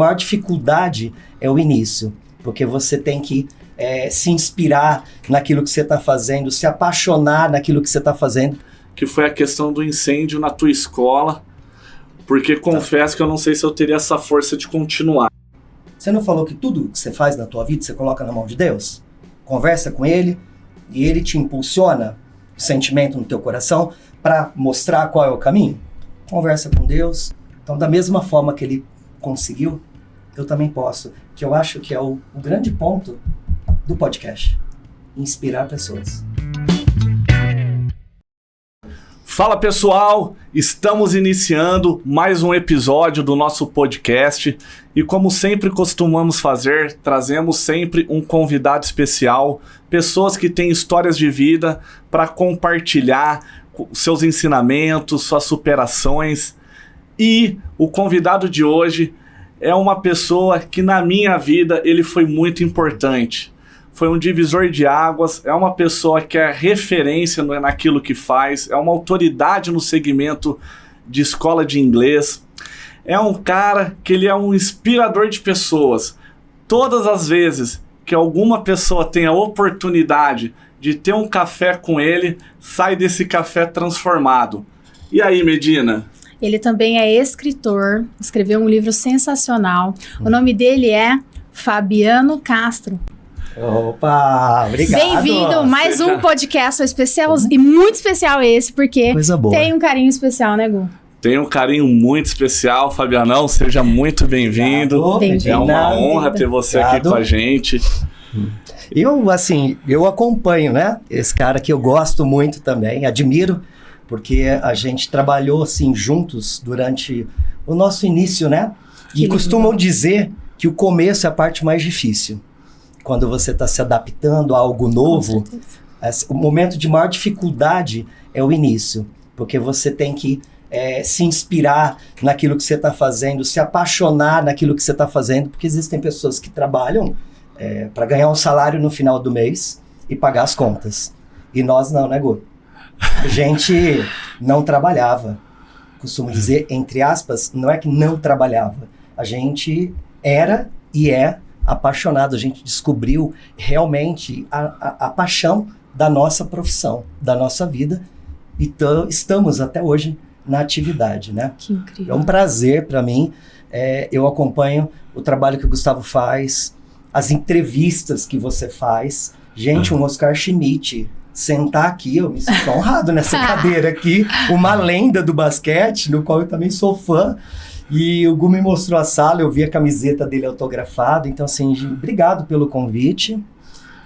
maior dificuldade é o início, porque você tem que se inspirar naquilo que você está fazendo, se apaixonar naquilo que você está fazendo. Que foi a questão do incêndio na tua escola, porque confesso que eu não sei se eu teria essa força de continuar. Você não falou que tudo que você faz na tua vida, você coloca na mão de Deus? Conversa com Ele e Ele te impulsiona o sentimento no teu coração para mostrar qual é o caminho? Conversa com Deus. Então, da mesma forma que Ele conseguiu, eu também posso. Que eu acho que é o grande ponto do podcast. Inspirar pessoas. Fala pessoal, estamos iniciando mais um episódio do nosso podcast e como sempre costumamos fazer, trazemos sempre um convidado especial, pessoas que têm histórias de vida para compartilhar seus ensinamentos, suas superações. E o convidado de hoje é uma pessoa que na minha vida ele foi muito importante. Foi um divisor de águas, é uma pessoa que é referência naquilo que faz, é uma autoridade no segmento de escola de inglês. É um cara que ele é um inspirador de pessoas. Todas as vezes que alguma pessoa tem a oportunidade de ter um café com ele, sai desse café transformado. E aí, Medina? Ele também é escritor, escreveu um livro sensacional. O nome dele é Fabiano Castro. Opa, obrigado. Bem-vindo, mais um podcast especial e muito especial esse, porque tem um carinho especial, né, Gu? Tem um carinho muito especial, Fabianão, seja muito bem-vindo. É uma honra ter você aqui com a gente. Eu acompanho, né, esse cara que eu gosto muito também, admiro, porque a gente trabalhou assim juntos durante o nosso início, né? E costumam dizer que o começo é a parte mais difícil. Quando você está se adaptando a algo novo, o momento de maior dificuldade é o início, porque você tem que se inspirar naquilo que você está fazendo, se apaixonar naquilo que você está fazendo, porque existem pessoas que trabalham para ganhar um salário no final do mês e pagar as contas. E nós não, né, Gu? A gente não trabalhava. Costumo dizer, entre aspas, não é que não trabalhava. A gente era e é apaixonado, a gente descobriu realmente a paixão da nossa profissão, da nossa vida, e estamos até hoje na atividade, né? Que incrível. É um prazer para mim, eu acompanho o trabalho que o Gustavo faz, as entrevistas que você faz. Gente, um Oscar Schmidt, sentar aqui, eu me sinto honrado nessa cadeira aqui, uma lenda do basquete, no qual eu também sou fã. E o Gu me mostrou a sala, eu vi a camiseta dele autografada, então assim, obrigado pelo convite.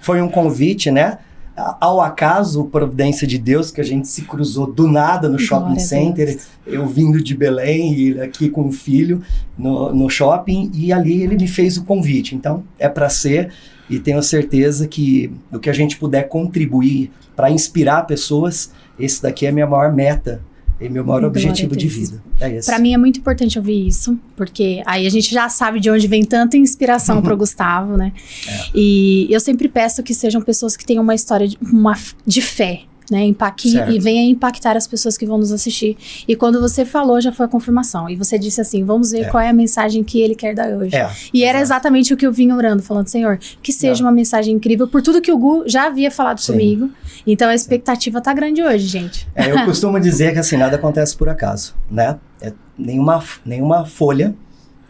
Foi um convite, né, ao acaso, providência de Deus, que a gente se cruzou do nada no shopping center, eu vindo de Belém e ele aqui com o filho no shopping, e ali ele me fez o convite. Então é para ser, e tenho certeza que o que a gente puder contribuir para inspirar pessoas, esse daqui é a minha maior meta. É meu maior objetivo de vida. É esse. Pra mim é muito importante ouvir isso, porque aí a gente já sabe de onde vem tanta inspiração pro Gustavo, né? E eu sempre peço que sejam pessoas que tenham uma história de fé, né? E venha impactar as pessoas que vão nos assistir. E quando você falou, já foi a confirmação. E você disse assim, vamos ver qual é a mensagem que ele quer dar hoje. E era exatamente o que eu vim orando, falando, Senhor, que seja uma mensagem incrível, por tudo que o Gu já havia falado comigo. Então a expectativa tá grande hoje, gente. Eu costumo dizer que assim, nada acontece por acaso, né? Nenhuma folha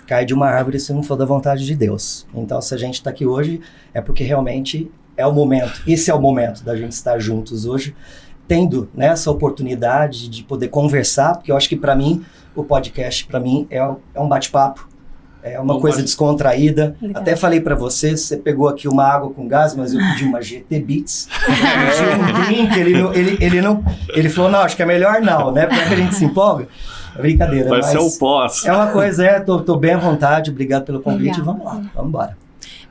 cai de uma árvore se não for da vontade de Deus. Então se a gente tá aqui hoje, é porque realmente é o momento, esse é o momento da gente estar juntos hoje, tendo, né, essa oportunidade de poder conversar, porque eu acho que para mim, o podcast para mim é um bate-papo, é uma coisa descontraída. Legal. Até falei para você pegou aqui uma água com gás, mas eu pedi uma GT Beats, um drink, ele falou, não, acho que é melhor não, né, porque a gente se empolga. É brincadeira. Vai ser o pós. É uma coisa, tô bem à vontade, obrigado pelo convite, vamos lá, vamos embora.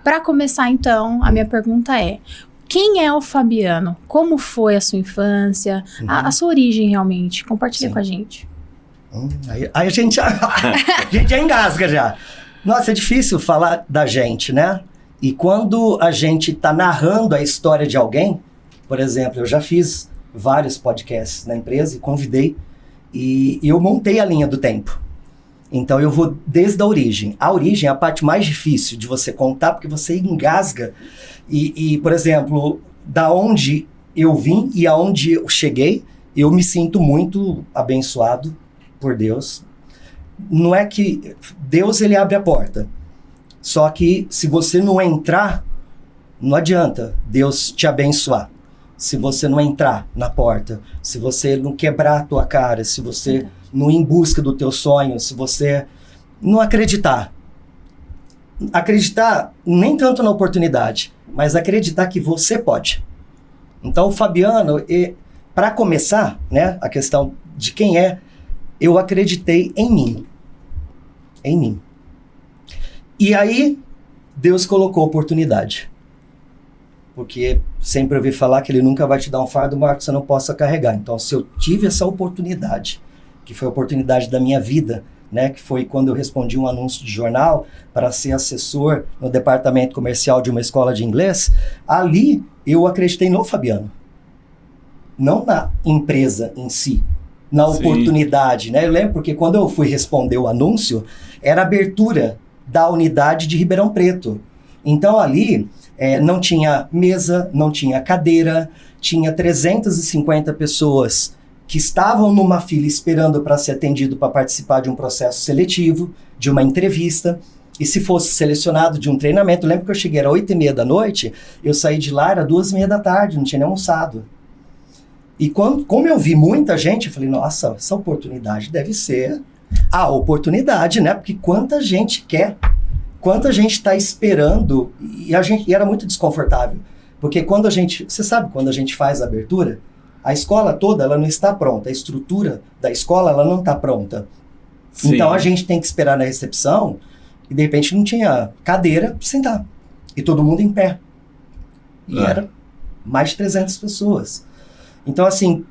Para começar, então, a minha pergunta é, quem é o Fabiano? Como foi a sua infância? A sua origem, realmente? Compartilha com a gente. Aí a gente já engasga já. Nossa, é difícil falar da gente, né? E quando a gente tá narrando a história de alguém, por exemplo, eu já fiz vários podcasts na empresa e convidei, e eu montei a linha do tempo. Então eu vou desde a origem. A origem é a parte mais difícil de você contar, porque você engasga. E por exemplo, da onde eu vim e aonde eu cheguei, eu me sinto muito abençoado por Deus. Não é que Deus, ele abre a porta. Só que se você não entrar, não adianta Deus te abençoar. Se você não entrar na porta, se você não quebrar a tua cara, se você não ir em busca do teu sonho, se você não acreditar. Acreditar nem tanto na oportunidade, mas acreditar que você pode. Então, o Fabiano, para começar, né, a questão de quem é, eu acreditei em mim. Em mim. E aí, Deus colocou oportunidade. Porque sempre ouvi falar que ele nunca vai te dar um fardo maior que você não possa carregar. Então, se eu tive essa oportunidade, que foi a oportunidade da minha vida, né, que foi quando eu respondi um anúncio de jornal para ser assessor no departamento comercial de uma escola de inglês, ali eu acreditei no Fabiano. Não na empresa em si, na oportunidade, né? Eu lembro porque quando eu fui responder o anúncio, era a abertura da unidade de Ribeirão Preto. Então ali não tinha mesa, não tinha cadeira, tinha 350 pessoas que estavam numa fila esperando para ser atendido para participar de um processo seletivo, de uma entrevista, e se fosse selecionado de um treinamento. Eu lembro que eu cheguei, era 8h30 da noite, eu saí de lá, era 2h30 da tarde, não tinha nem almoçado. E como eu vi muita gente, eu falei, nossa, essa oportunidade deve ser a oportunidade, né? Porque quanta gente quer, quanta gente está esperando, e era muito desconfortável. Porque quando você sabe, quando a gente faz a abertura, a escola toda, ela não está pronta, a estrutura da escola, ela não está pronta. Sim. Então a gente tem que esperar na recepção, e de repente não tinha cadeira para sentar, e todo mundo em pé. E era mais de 300 pessoas. Então, assim,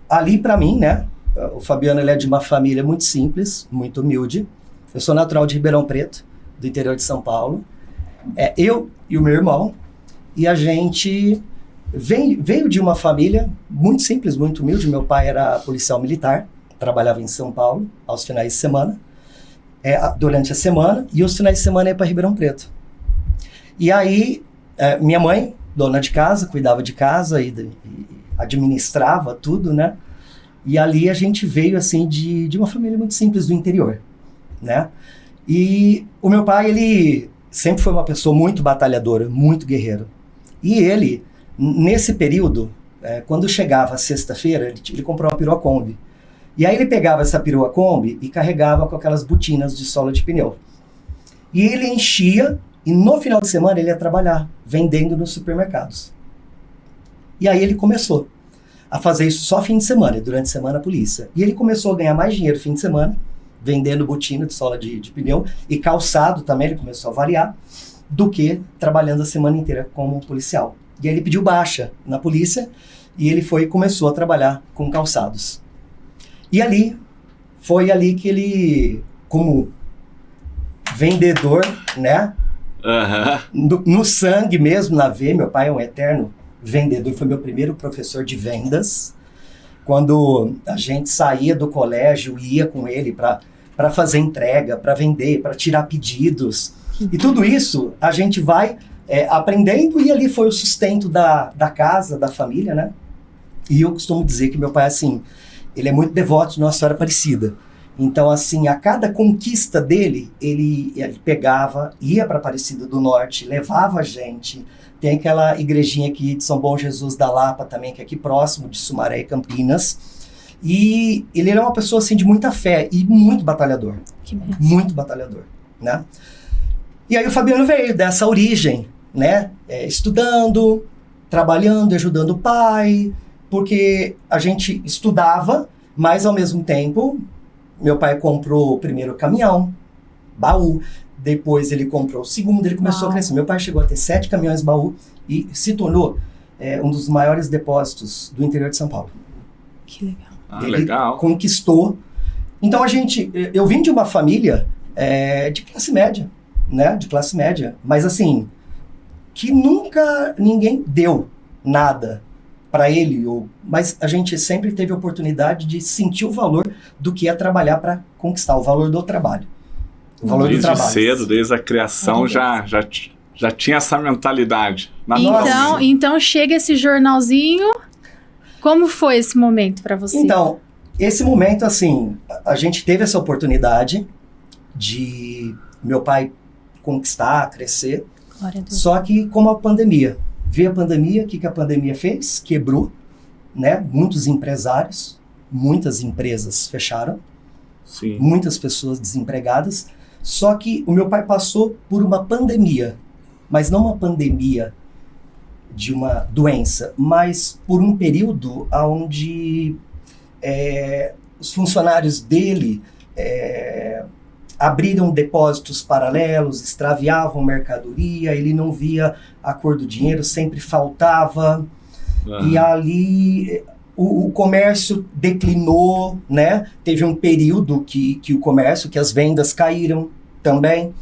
ali para mim, né, o Fabiano, ele é de uma família muito simples, muito humilde. Eu sou natural de Ribeirão Preto, do interior de São Paulo. Eu e o meu irmão, e a gente veio de uma família muito simples, muito humilde. Meu pai era policial militar, trabalhava em São Paulo aos finais de semana, durante a semana, e os finais de semana ia para Ribeirão Preto. E aí, minha mãe, dona de casa, cuidava de casa e administrava tudo, né? E ali a gente veio, assim, de uma família muito simples do interior, né? E o meu pai, ele sempre foi uma pessoa muito batalhadora, muito guerreiro. E ele, nesse período, quando chegava a sexta-feira, ele comprou uma perua Kombi. E aí ele pegava essa perua Kombi e carregava com aquelas botinas de sola de pneu. E ele enchia, e no final de semana ele ia trabalhar, vendendo nos supermercados. E aí ele começou a fazer isso só fim de semana, e durante a semana a polícia. E ele começou a ganhar mais dinheiro fim de semana, vendendo botina de sola de pneu, e calçado também, ele começou a variar, do que trabalhando a semana inteira como policial. E aí ele pediu baixa na polícia, e ele começou a trabalhar com calçados. E foi ali que ele, como vendedor, né, no sangue mesmo, na veia, meu pai é um eterno vendedor, foi meu primeiro professor de vendas. Quando a gente saía do colégio, ia com ele para fazer entrega, para vender, para tirar pedidos. E tudo isso a gente vai aprendendo, e ali foi o sustento da casa, da família, né? E eu costumo dizer que meu pai, assim, ele é muito devoto de Nossa Senhora Aparecida. Então, assim, a cada conquista dele, ele pegava, ia para Aparecida do Norte, levava a gente. Tem aquela igrejinha aqui de São Bom Jesus da Lapa também, que é aqui próximo de Sumaré e Campinas. E ele era uma pessoa, assim, de muita fé e muito batalhador. Muito batalhador, né? E aí o Fabiano veio dessa origem, né? Estudando, trabalhando, ajudando o pai, porque a gente estudava, mas ao mesmo tempo, meu pai comprou o primeiro caminhão, baú. Depois ele comprou o segundo, ele começou a crescer. Meu pai chegou a ter 7 caminhões baú e se tornou um dos maiores depósitos do interior de São Paulo. Que legal. Ele legal. Conquistou. Então eu vim de uma família de classe média, né? De classe média. Mas assim, que nunca ninguém deu nada para ele, mas a gente sempre teve a oportunidade de sentir o valor do que é trabalhar para conquistar, o valor do trabalho. O valor do trabalho. Desde cedo, desde a criação, já tinha essa mentalidade. Então chega esse jornalzinho. Como foi esse momento para você? Então, esse momento, assim, a gente teve essa oportunidade de meu pai conquistar, crescer. Glória a Deus. Só que como a pandemia, veio a pandemia, o que a pandemia fez? Quebrou, né? Muitos empresários, muitas empresas fecharam, Sim. Muitas pessoas desempregadas. Só que o meu pai passou por uma pandemia, mas não uma pandemia de uma doença, mas por um período onde os funcionários dele abriram depósitos paralelos, extraviavam mercadoria, ele não via a cor do dinheiro, sempre faltava. E ali o comércio declinou, né? Teve um período que o comércio, que as vendas caíram também.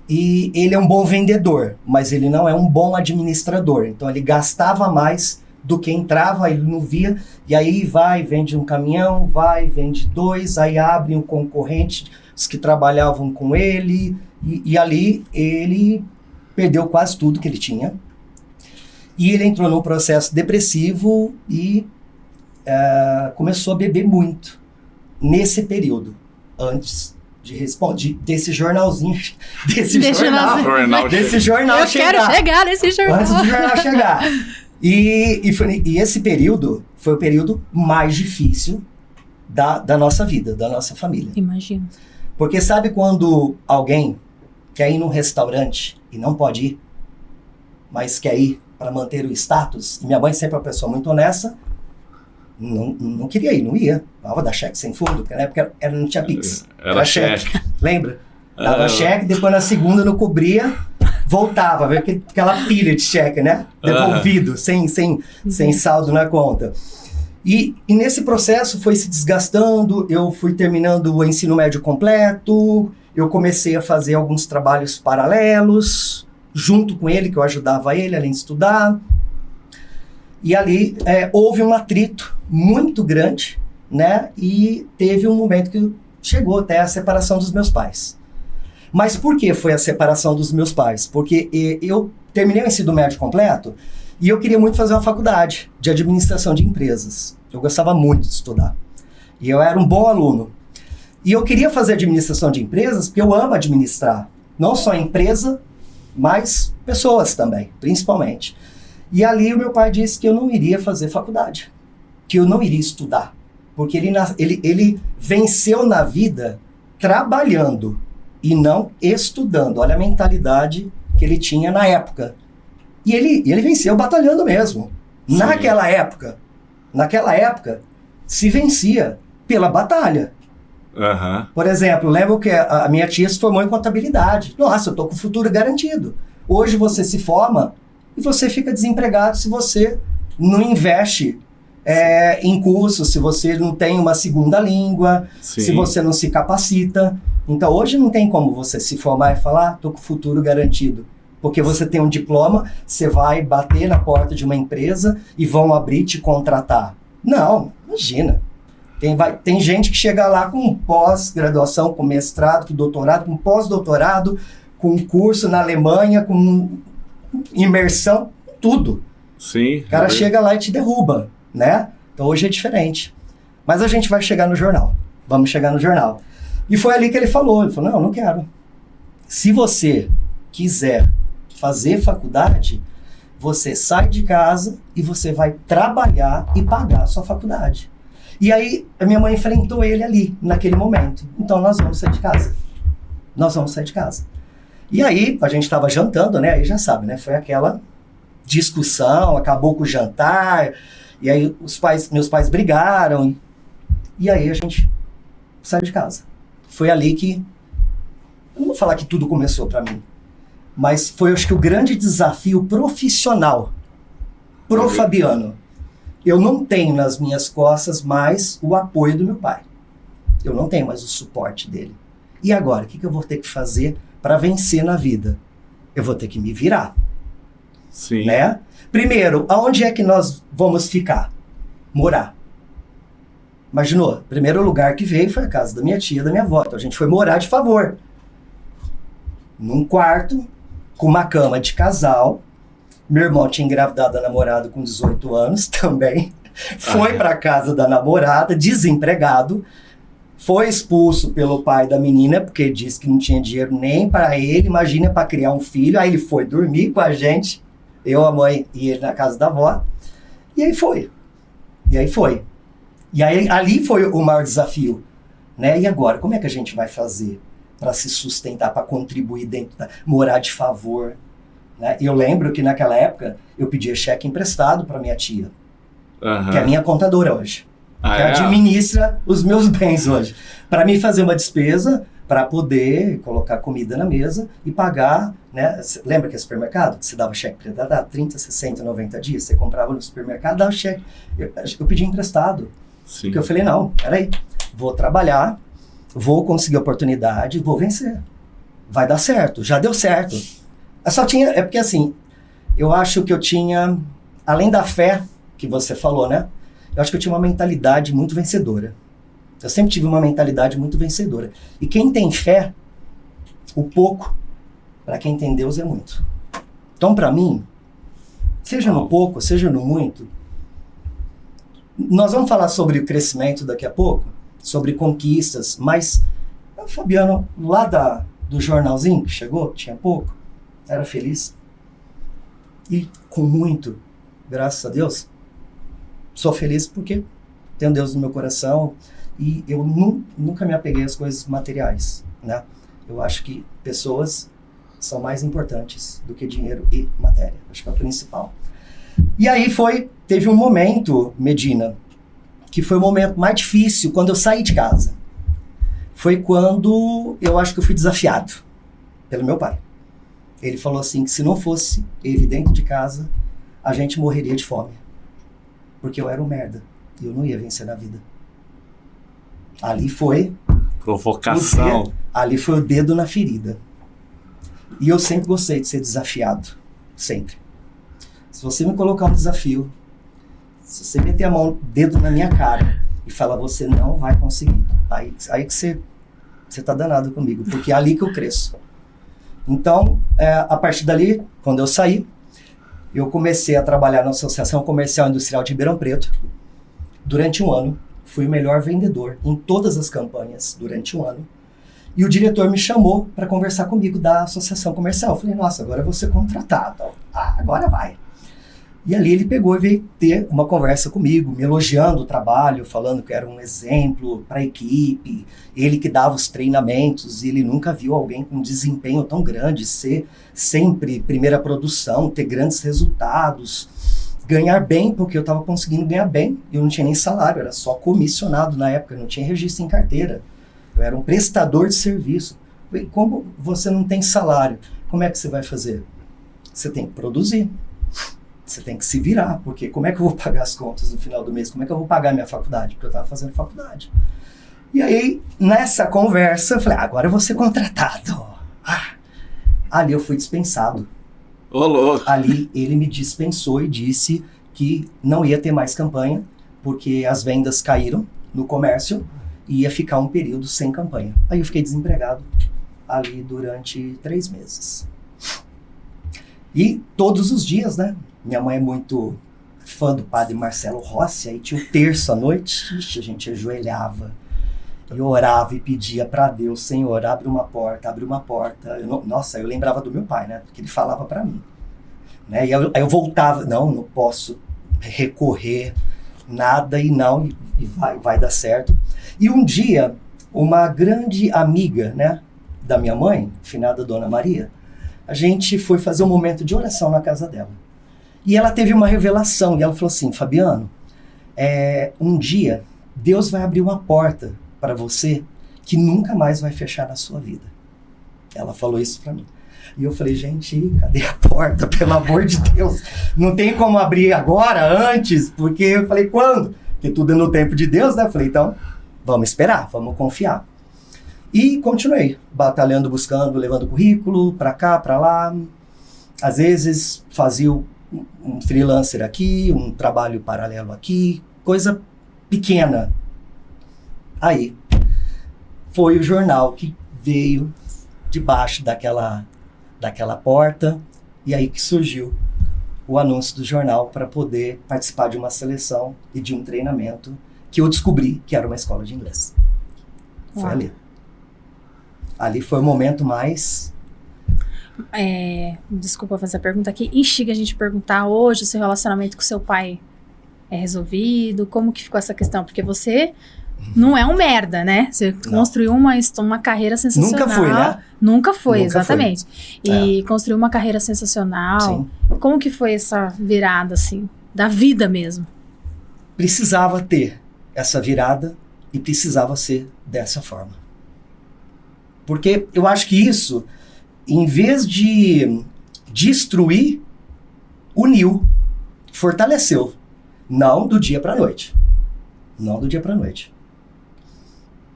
E ele é um bom vendedor, mas ele não é um bom administrador. Então ele gastava mais do que entrava, ele não via. E aí vai, vende um caminhão, vende 2, aí abre um concorrente, os que trabalhavam com ele, e ali ele perdeu quase tudo que ele tinha. E ele entrou num processo depressivo e começou a beber muito nesse período, antes de responder desse jornalzinho, desse jornal Eu quero chegar nesse jornal. Antes do jornal chegar. E esse período foi o período mais difícil da nossa vida, da nossa família. Imagino. Porque sabe quando alguém quer ir num restaurante e não pode ir, mas quer ir para manter o status? E minha mãe sempre é uma pessoa muito honesta, não queria ir, não ia. Dava dar cheque sem fundo, porque na época não tinha Pix. Era cheque. Lembra? Dava cheque, depois na segunda não cobria, voltava, veio aquela pilha de cheque, né? Devolvido, sem saldo na conta. E nesse processo foi se desgastando, eu fui terminando o ensino médio completo, eu comecei a fazer alguns trabalhos paralelos, junto com ele, que eu ajudava ele, além de estudar. E ali houve um atrito muito grande, né? E teve um momento que chegou até a separação dos meus pais. Mas por que foi a separação dos meus pais? Porque eu terminei o ensino médio completo e eu queria muito fazer uma faculdade de administração de empresas. Eu gostava muito de estudar. E eu era um bom aluno. E eu queria fazer administração de empresas porque eu amo administrar. Não só a empresa, mas pessoas também, principalmente. E ali o meu pai disse que eu não iria fazer faculdade. Que eu não iria estudar. Porque ele venceu na vida trabalhando e não estudando. Olha a mentalidade que ele tinha na época. E ele venceu batalhando mesmo. Sim. Naquela época, se vencia pela batalha. Uhum. Por exemplo, lembro que a minha tia se formou em contabilidade. Nossa, eu tô com o futuro garantido. Hoje você se forma e você fica desempregado se você não investe em cursos, se você não tem uma segunda língua, Sim. se você não se capacita. Então hoje não tem como você se formar e falar, tô com o futuro garantido. Porque você tem um diploma, você vai bater na porta de uma empresa e vão abrir te contratar. Não, imagina. Tem gente que chega lá com pós-graduação, com mestrado, com doutorado, com pós-doutorado, com curso na Alemanha, com imersão, tudo. Sim. O cara chega lá e te derruba, né? Então hoje é diferente. Mas a gente vai chegar no jornal. Vamos chegar no jornal. E foi ali que ele falou, não quero. Se você quiser fazer faculdade, você sai de casa e você vai trabalhar e pagar a sua faculdade. E aí a minha mãe enfrentou ele ali, naquele momento. Então nós vamos sair de casa. E aí a gente estava jantando, né? Aí já sabe, né? Foi aquela discussão, acabou com o jantar, e aí meus pais brigaram, e aí a gente saiu de casa. Foi ali que, eu não vou falar que tudo começou para mim, mas foi, acho que, o grande desafio profissional pro Fabiano. Eu não tenho nas minhas costas mais o apoio do meu pai. Eu não tenho mais o suporte dele. E agora, o que eu vou ter que fazer para vencer na vida? Eu vou ter que me virar. Sim. Né? Primeiro, aonde é que nós vamos ficar? Morar. Imaginou? Primeiro lugar que veio foi a casa da minha tia, da minha avó. Então a gente foi morar de favor. Num quarto, com uma cama de casal. Meu irmão tinha engravidado a namorada com 18 anos também. Foi para casa da namorada, desempregado. Foi expulso pelo pai da menina, porque disse que não tinha dinheiro nem para ele. Imagina, para criar um filho. Aí ele foi dormir com a gente. Eu, a mãe e ele na casa da avó. E aí foi. E aí ali foi o maior desafio, né? E agora, como é que a gente vai fazer para se sustentar, para contribuir morar de favor, né? Eu lembro que naquela época eu pedia cheque emprestado para minha tia, que é a minha contadora hoje, que administra os meus bens hoje, para me fazer uma despesa, para poder colocar comida na mesa e pagar, né? Lembra que é supermercado? Que você dava cheque para dar 30, 60, 90 dias, você comprava no supermercado, dava cheque. Eu pedi emprestado. Sim. Porque eu falei, não, peraí, vou trabalhar, vou conseguir oportunidade, vou vencer. Vai dar certo, já deu certo. É porque assim, eu acho que eu tinha, além da fé que você falou, né? Eu acho que eu tinha uma mentalidade muito vencedora. Eu sempre tive uma mentalidade muito vencedora. E quem tem fé, o pouco, para quem tem Deus é muito. Então, para mim, seja no pouco, seja no muito, nós vamos falar sobre o crescimento daqui a pouco, sobre conquistas, mas o Fabiano, lá do jornalzinho que chegou, tinha pouco, era feliz. E com muito, graças a Deus, sou feliz porque tenho Deus no meu coração e eu nunca me apeguei às coisas materiais, né? Eu acho que pessoas são mais importantes do que dinheiro e matéria. Acho que é o principal. E aí teve um momento, Medina, que foi o momento mais difícil quando eu saí de casa. Foi quando eu acho que eu fui desafiado pelo meu pai. Ele falou assim que se não fosse ele dentro de casa, a gente morreria de fome. Porque eu era um merda e eu não ia vencer na vida. Ali foi... Provocação. Ali foi o dedo na ferida. E eu sempre gostei de ser desafiado. Sempre. Se você me colocar um desafio, se você meter o dedo na minha cara e falar, você não vai conseguir, aí que você tá danado comigo, porque é ali que eu cresço. Então, a partir dali, quando eu saí, eu comecei a trabalhar na Associação Comercial e Industrial de Ribeirão Preto. Durante um ano, fui o melhor vendedor em todas as campanhas durante um ano. E o diretor me chamou para conversar comigo da Associação Comercial. Eu falei, nossa, agora eu vou ser contratado. Agora vai. E ali ele pegou e veio ter uma conversa comigo, me elogiando o trabalho, falando que era um exemplo para a equipe, ele que dava os treinamentos, e ele nunca viu alguém com desempenho tão grande, ser sempre primeira produção, ter grandes resultados, ganhar bem, porque eu estava conseguindo ganhar bem, eu não tinha nem salário, era só comissionado na época, eu não tinha registro em carteira, eu era um prestador de serviço. Como você não tem salário, como é que você vai fazer? Você tem que produzir. Você tem que se virar, porque como é que eu vou pagar as contas no final do mês? Como é que eu vou pagar a minha faculdade? Porque eu estava fazendo faculdade. E aí, nessa conversa, eu falei, agora eu vou ser contratado. Ali eu fui dispensado. Ô, louco. Ali ele me dispensou e disse que não ia ter mais campanha, porque as vendas caíram no comércio e ia ficar um período sem campanha. Aí eu fiquei desempregado ali durante 3 meses. E todos os dias, né? Minha mãe é muito fã do padre Marcelo Rossi, aí tinha o terço à noite, a gente ajoelhava e orava e pedia para Deus, Senhor, abre uma porta, abre uma porta. Eu lembrava do meu pai, né? Porque ele falava para mim. Né? E aí eu voltava, não posso recorrer, nada e vai dar certo. E um dia, uma grande amiga, né, da minha mãe, finada Dona Maria, a gente foi fazer um momento de oração na casa dela. E ela teve uma revelação, e ela falou assim, Fabiano, um dia Deus vai abrir uma porta para você que nunca mais vai fechar na sua vida. Ela falou isso para mim. E eu falei, gente, cadê a porta? Pelo amor de Deus, não tem como abrir agora, antes, porque eu falei, quando? Porque tudo é no tempo de Deus, né? Eu falei, então, vamos esperar, vamos confiar. E continuei, batalhando, buscando, levando currículo, para cá, para lá. Às vezes fazia um freelancer aqui, um trabalho paralelo aqui, coisa pequena. Aí, foi o jornal que veio debaixo daquela porta, e aí que surgiu o anúncio do jornal para poder participar de uma seleção e de um treinamento que eu descobri que era uma escola de inglês. Foi ali. Ali foi o momento mais... Desculpa fazer a pergunta aqui. Instiga a gente a perguntar hoje o seu relacionamento com seu pai é resolvido? Como que ficou essa questão? Porque você não é um merda, né? Você construiu uma carreira sensacional. Nunca foi, né? Nunca foi, Nunca exatamente. foi. E construiu uma carreira sensacional. Sim. Como que foi essa virada, assim, da vida mesmo? Precisava ter essa virada e precisava ser dessa forma. Porque eu acho que isso, em vez de destruir, uniu, fortaleceu. Não do dia para a noite. Não do dia para a noite.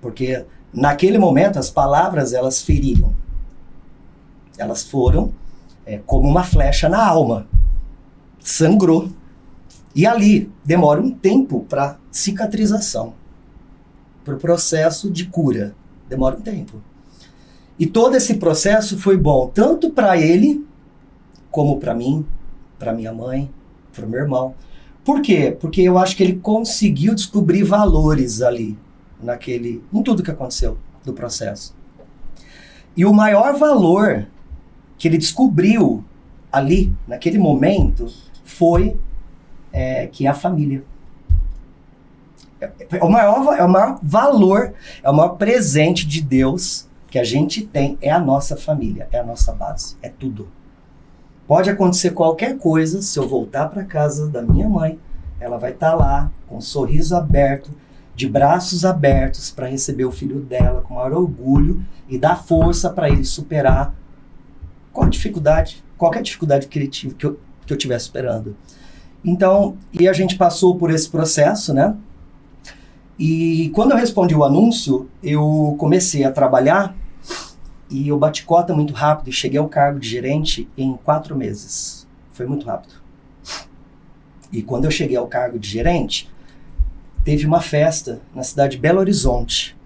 Porque naquele momento as palavras elas feriram. Elas foram como uma flecha na alma. Sangrou. E ali demora um tempo para cicatrização. Para o processo de cura. Demora um tempo. E todo esse processo foi bom tanto para ele, como para mim, para minha mãe, para o meu irmão. Por quê? Porque eu acho que ele conseguiu descobrir valores ali, em tudo que aconteceu do processo. E o maior valor que ele descobriu ali, naquele momento, foi que é a família. É o maior valor, é o maior presente de Deus que a gente tem, é a nossa família, é a nossa base, é tudo. Pode acontecer qualquer coisa, se eu voltar para casa da minha mãe, ela vai estar lá, com um sorriso aberto, de braços abertos, para receber o filho dela com maior orgulho e dar força para ele superar qualquer dificuldade que eu estivesse esperando. Então, e a gente passou por esse processo, né? E quando eu respondi o anúncio, eu comecei a trabalhar e eu bati cota muito rápido e cheguei ao cargo de gerente em 4 meses. Foi muito rápido. E quando eu cheguei ao cargo de gerente, teve uma festa na cidade de Belo Horizonte.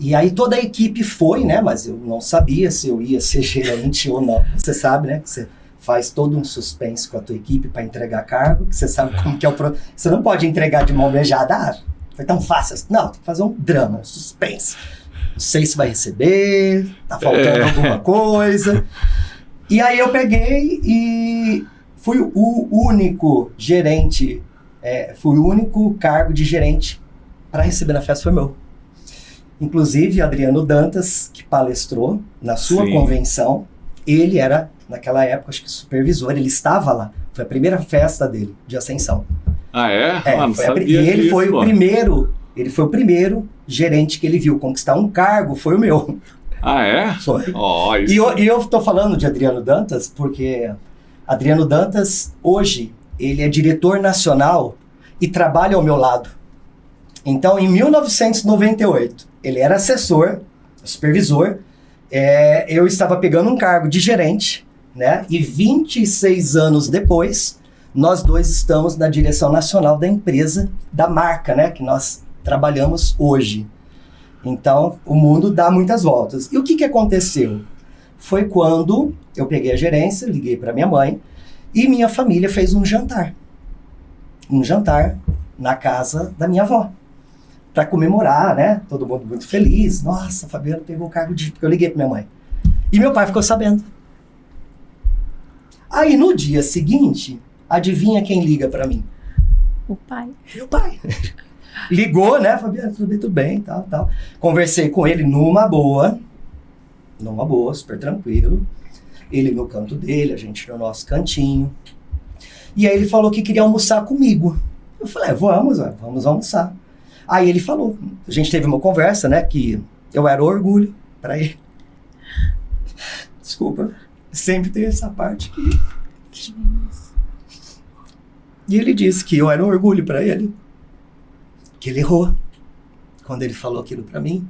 E aí toda a equipe foi, né? Mas eu não sabia se eu ia ser gerente ou não. Você sabe, né? Que você faz todo um suspense com a tua equipe para entregar cargo, que você sabe como que é o processo. Você não pode entregar de mão beijada. Foi tão fácil. Não, tem que fazer um drama, um suspense. Não sei se vai receber, tá faltando alguma coisa. E aí eu peguei e fui o único gerente, fui o único cargo de gerente para receber na festa, foi meu. Inclusive, Adriano Dantas, que palestrou na sua convenção, ele era, naquela época, acho que supervisor, ele estava lá. Foi a primeira festa dele, de ascensão. Ah, é? Não sabia e ele disso, foi o primeiro gerente que ele viu conquistar um cargo, foi o meu. Ah, é? Foi. Oh, isso. E eu tô falando de Adriano Dantas porque Adriano Dantas, hoje, ele é diretor nacional e trabalha ao meu lado. Então, em 1998, ele era assessor, supervisor, eu estava pegando um cargo de gerente, né? E 26 anos depois, nós dois estamos na direção nacional da empresa, da marca, né? Que nós trabalhamos hoje. Então, o mundo dá muitas voltas. E o que aconteceu? Foi quando eu peguei a gerência, liguei para minha mãe, e minha família fez um jantar. Um jantar na casa da minha avó. Para comemorar, né? Todo mundo muito feliz. Nossa, a Fabiana pegou o cargo de... Porque eu liguei para minha mãe. E meu pai ficou sabendo. Aí, no dia seguinte, adivinha quem liga para mim? O pai. Meu pai. Ligou, né? Fabiana, tudo bem, tal. Conversei com ele numa boa, super tranquilo. Ele no canto dele, a gente no nosso cantinho. E aí ele falou que queria almoçar comigo. Eu falei, vamos almoçar. Aí ele falou, a gente teve uma conversa, né, que eu era orgulho pra ele. Desculpa, sempre tem essa parte que... E ele disse que eu era um orgulho pra ele. Que ele errou quando ele falou aquilo pra mim.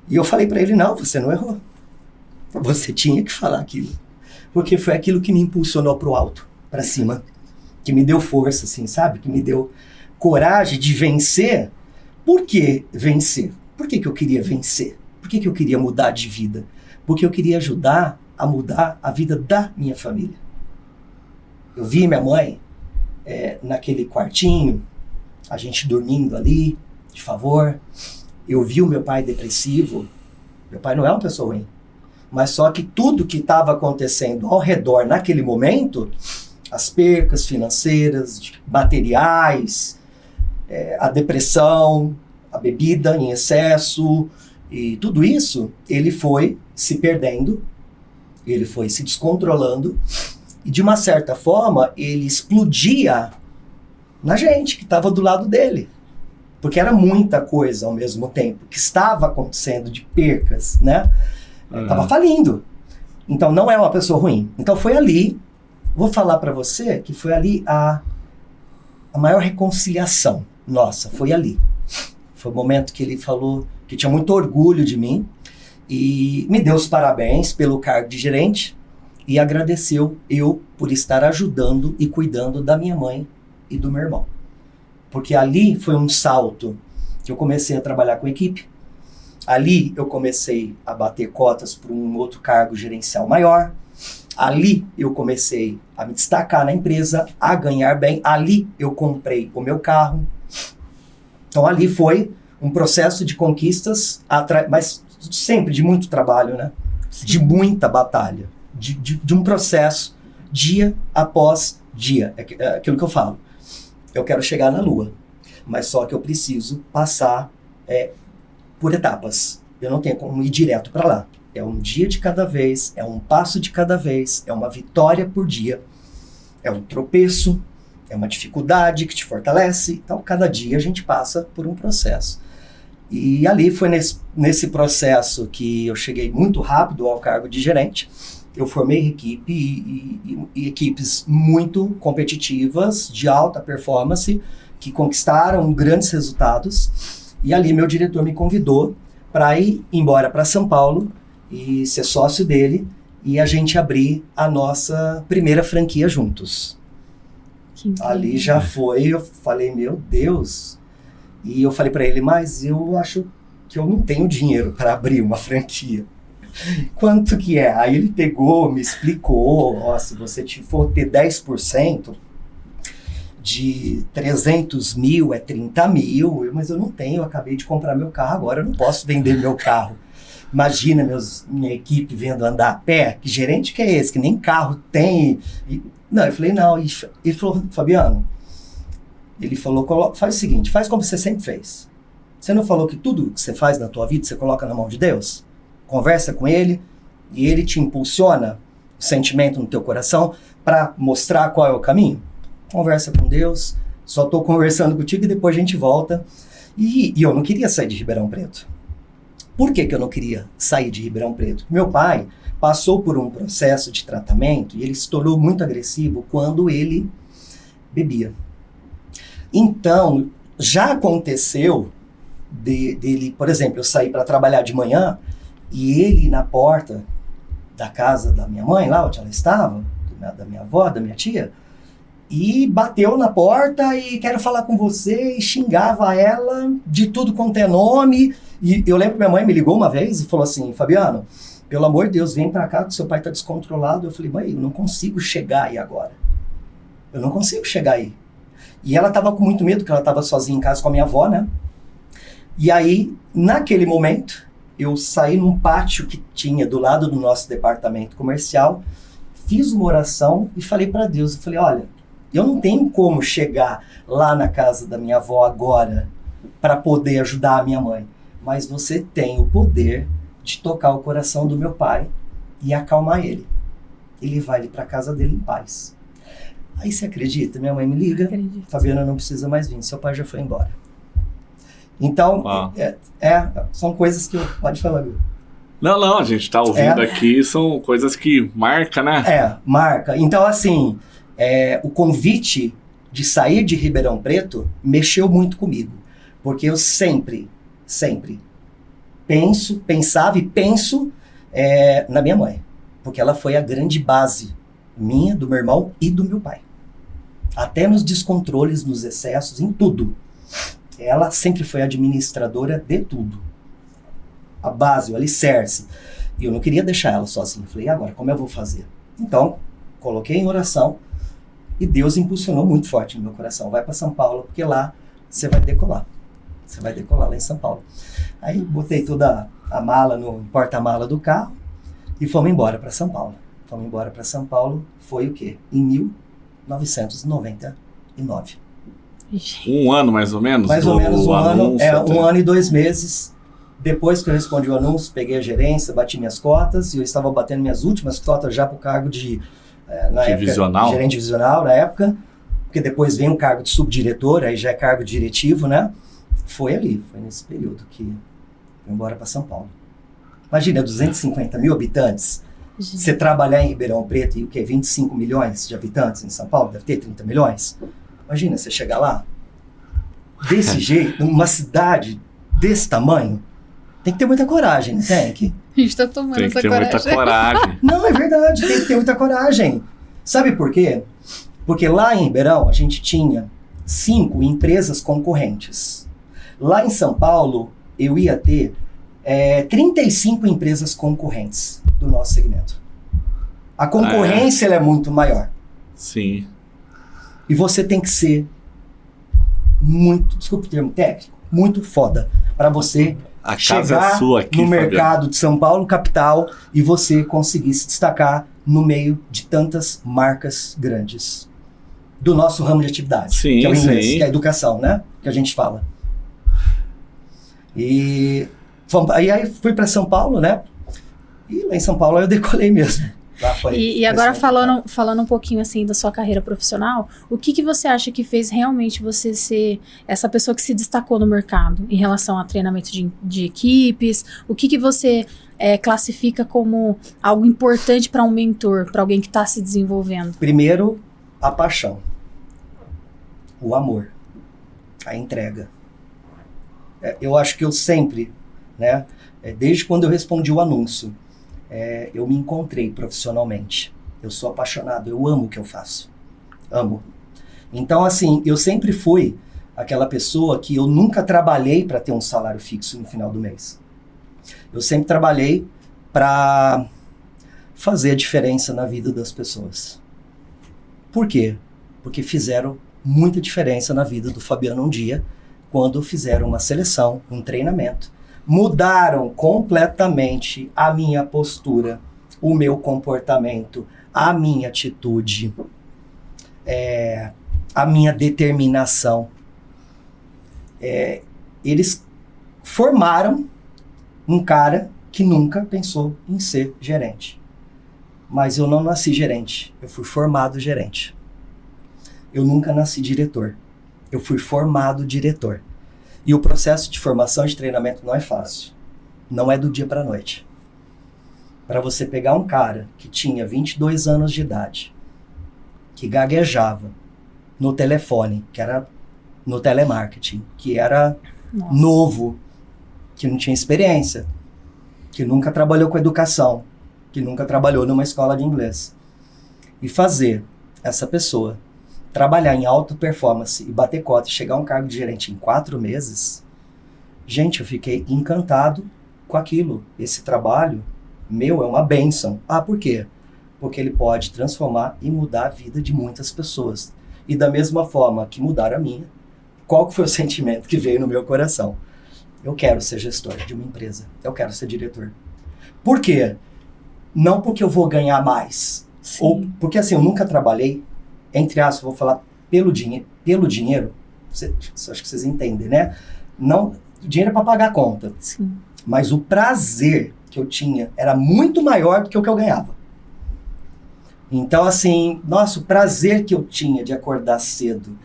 E eu falei pra ele, não, você não errou. Você tinha que falar aquilo. Porque foi aquilo que me impulsionou pro alto. pra cima, que me deu força, assim, sabe? Que me deu coragem de vencer. Por que vencer? Por que eu queria vencer? Por que eu queria mudar de vida? Porque eu queria ajudar a mudar a vida da minha família. Eu vi minha mãe naquele quartinho, a gente dormindo ali, de favor. Eu vi o meu pai depressivo. Meu pai não é uma pessoa ruim. Mas só que tudo que estava acontecendo ao redor naquele momento, as percas financeiras, materiais, a depressão, a bebida em excesso, e tudo isso, ele foi se perdendo, ele foi se descontrolando, e de uma certa forma, ele explodia na gente que estava do lado dele. Porque era muita coisa ao mesmo tempo que estava acontecendo de percas, né? Estava falindo. Então não é uma pessoa ruim. Então foi ali, vou falar para você que foi ali a maior reconciliação nossa, foi ali. Foi o momento que ele falou que tinha muito orgulho de mim e me deu os parabéns pelo cargo de gerente e agradeceu eu por estar ajudando e cuidando da minha mãe e do meu irmão. Porque ali foi um salto que eu comecei a trabalhar com equipe. Ali eu comecei a bater cotas para um outro cargo gerencial maior. Ali eu comecei a me destacar na empresa, a ganhar bem. Ali eu comprei o meu carro. Então ali foi um processo de conquistas, mas sempre de muito trabalho, né? Sim. De muita batalha. De um processo dia após dia. É aquilo que eu falo. Eu quero chegar na Lua, mas só que eu preciso passar por etapas. Eu não tenho como ir direto para lá. É um dia de cada vez, é um passo de cada vez, é uma vitória por dia, é um tropeço, é uma dificuldade que te fortalece. Então, cada dia a gente passa por um processo. E ali foi nesse processo que eu cheguei muito rápido ao cargo de gerente. Eu formei equipe e equipes muito competitivas, de alta performance, que conquistaram grandes resultados. E ali meu diretor me convidou para ir embora para São Paulo e ser sócio dele e a gente abrir a nossa primeira franquia juntos. Ali já foi, eu falei, meu Deus. E eu falei para ele, mas eu acho que eu não tenho dinheiro para abrir uma franquia. Quanto que é? Aí ele pegou, me explicou, se você for ter 10% de 300 mil é 30 mil, mas eu não tenho, eu acabei de comprar meu carro agora, eu não posso vender meu carro. Imagina minha equipe vendo andar a pé, que gerente que é esse, que nem carro tem. Não, eu falei, não. Ele falou, Fabiano, ele falou, faz o seguinte, faz como você sempre fez. Você não falou que tudo que você faz na tua vida, você coloca na mão de Deus? Conversa com ele e ele te impulsiona o sentimento no teu coração para mostrar qual é o caminho. Conversa com Deus, só estou conversando contigo e depois a gente volta. E eu não queria sair de Ribeirão Preto. Por que eu não queria sair de Ribeirão Preto? Meu pai passou por um processo de tratamento e ele se tornou muito agressivo quando ele bebia. Então, já aconteceu dele, por exemplo, eu sair para trabalhar de manhã e ele na porta da casa da minha mãe, lá onde ela estava, da minha avó, da minha tia, e bateu na porta e quero falar com você, e xingava ela de tudo quanto é nome. E eu lembro que minha mãe me ligou uma vez e falou assim, Fabiano, pelo amor de Deus, vem pra cá que seu pai tá descontrolado. Eu falei, mãe, eu não consigo chegar aí agora. Eu não consigo chegar aí. E ela tava com muito medo, porque ela tava sozinha em casa com a minha avó, né? E aí, naquele momento, eu saí num pátio que tinha do lado do nosso departamento comercial, fiz uma oração e falei para Deus, eu falei, olha, eu não tenho como chegar lá na casa da minha avó agora para poder ajudar a minha mãe, mas você tem o poder de tocar o coração do meu pai e acalmar ele. Ele vai ali para casa dele em paz. Aí você acredita? Minha mãe me liga, acredito. Fabiana não precisa mais vir, seu pai já foi embora. Então, são coisas que pode falar, viu? Não, a gente tá ouvindo aqui, são coisas que marca, né? Marca. Então, assim, o convite de sair de Ribeirão Preto mexeu muito comigo, porque eu sempre pensava e penso na minha mãe, porque ela foi a grande base Minha, do meu irmão e do meu pai. Até nos descontroles, nos excessos, em tudo. Ela sempre foi administradora de tudo. A base, o alicerce. E eu não queria deixar ela sozinha. Falei, e agora, como eu vou fazer? Então, coloquei em oração e Deus impulsionou muito forte no meu coração. Vai para São Paulo, porque lá você vai decolar. Você vai decolar lá em São Paulo. Aí botei toda a mala no porta-mala do carro e fomos embora para São Paulo. Fomos embora para São Paulo, foi o quê? Em 1999. Um ano mais ou menos? Mais ou menos um ano, até... 1 ano e 2 meses. Depois que eu respondi o anúncio, peguei a gerência, bati minhas cotas, e eu estava batendo minhas últimas cotas já para o cargo de divisional. Época, gerente divisional na época, porque depois vem o cargo de subdiretor, aí já é cargo diretivo, né? Foi ali, foi nesse período que fui embora para São Paulo. Imagina, 250 mil habitantes, você trabalhar em Ribeirão Preto e o quê? 25 milhões de habitantes em São Paulo, deve ter 30 milhões. Imagina, você chegar lá, desse jeito, numa cidade desse tamanho, tem que ter muita coragem, não tem? A gente tá tomando essa coragem. Tem que ter muita coragem. Não, é verdade, tem que ter muita coragem. Sabe por quê? Porque lá em Ribeirão a gente tinha 5 empresas concorrentes. Lá em São Paulo eu ia ter 35 empresas concorrentes do nosso segmento. A concorrência ela é muito maior. Sim. E você tem que ser muito, desculpa o termo técnico, muito foda para você chegar no mercado de São Paulo, capital, e você conseguir se destacar no meio de tantas marcas grandes do nosso ramo de atividade, sim, que é o inglês, sim. que é a educação, né? Que a gente fala. E aí fui para São Paulo, né? E lá em São Paulo eu decolei mesmo. E agora falando um pouquinho assim da sua carreira profissional, o que você acha que fez realmente você ser essa pessoa que se destacou no mercado em relação a treinamento de equipes? O que você classifica como algo importante para um mentor, para alguém que está se desenvolvendo? Primeiro, a paixão, o amor, a entrega. Eu acho que eu sempre, né, desde quando eu respondi o anúncio, eu me encontrei profissionalmente. Eu sou apaixonado, eu amo o que eu faço. Amo. Então, assim, eu sempre fui aquela pessoa que eu nunca trabalhei para ter um salário fixo no final do mês. Eu sempre trabalhei para fazer a diferença na vida das pessoas. Por quê? Porque fizeram muita diferença na vida do Fabiano um dia, quando fizeram uma seleção, um treinamento. Mudaram completamente a minha postura, o meu comportamento, a minha atitude, a minha determinação. Eles formaram um cara que nunca pensou em ser gerente. Mas eu não nasci gerente, eu fui formado gerente. Eu nunca nasci diretor, eu fui formado diretor. E o processo de formação e de treinamento não é fácil. Não é do dia para a noite. Para você pegar um cara que tinha 22 anos de idade, que gaguejava no telefone, que era no telemarketing, que era novo, que não tinha experiência, que nunca trabalhou com educação, que nunca trabalhou numa escola de inglês. E fazer essa pessoa trabalhar em alta performance e bater cota e chegar a um cargo de gerente em 4 meses, gente, eu fiquei encantado com aquilo. Esse trabalho meu é uma bênção. Por quê? Porque ele pode transformar e mudar a vida de muitas pessoas. E da mesma forma que mudaram a minha, qual que foi o sentimento que veio no meu coração? Eu quero ser gestor de uma empresa. Eu quero ser diretor. Por quê? Não porque eu vou ganhar mais. Sim. Ou porque assim, eu nunca trabalhei, entre aspas, vou falar pelo dinheiro, acho que vocês entendem, né? Não, o dinheiro é para pagar a conta. Sim. Mas o prazer que eu tinha era muito maior do que o que eu ganhava. Então, assim, nossa, o prazer que eu tinha de acordar cedo,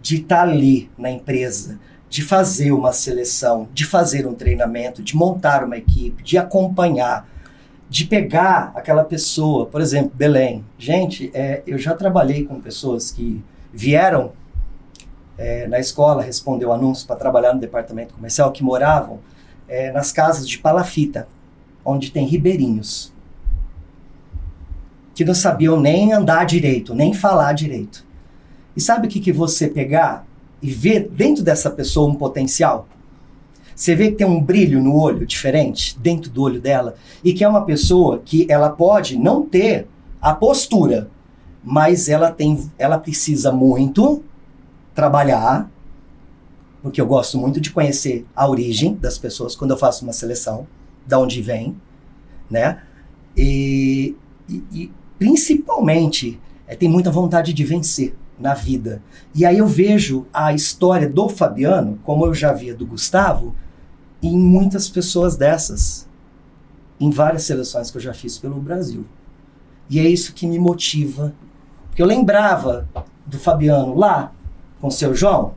de estar ali na empresa, de fazer uma seleção, de fazer um treinamento, de montar uma equipe, de acompanhar, de pegar aquela pessoa, por exemplo, Belém. Gente, eu já trabalhei com pessoas que vieram na escola responder o anúncio para trabalhar no departamento comercial, que moravam nas casas de palafita, onde tem ribeirinhos. que não sabiam nem andar direito, nem falar direito. E sabe o que você pegar e ver dentro dessa pessoa um potencial? Você vê que tem um brilho no olho diferente, dentro do olho dela, e que é uma pessoa que ela pode não ter a postura, mas ela precisa muito trabalhar, porque eu gosto muito de conhecer a origem das pessoas quando eu faço uma seleção, de onde vem, né? E principalmente, tem muita vontade de vencer na vida. E aí eu vejo a história do Fabiano, como eu já via do Gustavo, em muitas pessoas dessas, em várias seleções que eu já fiz pelo Brasil. E é isso que me motiva. Porque eu lembrava do Fabiano lá, com o seu João.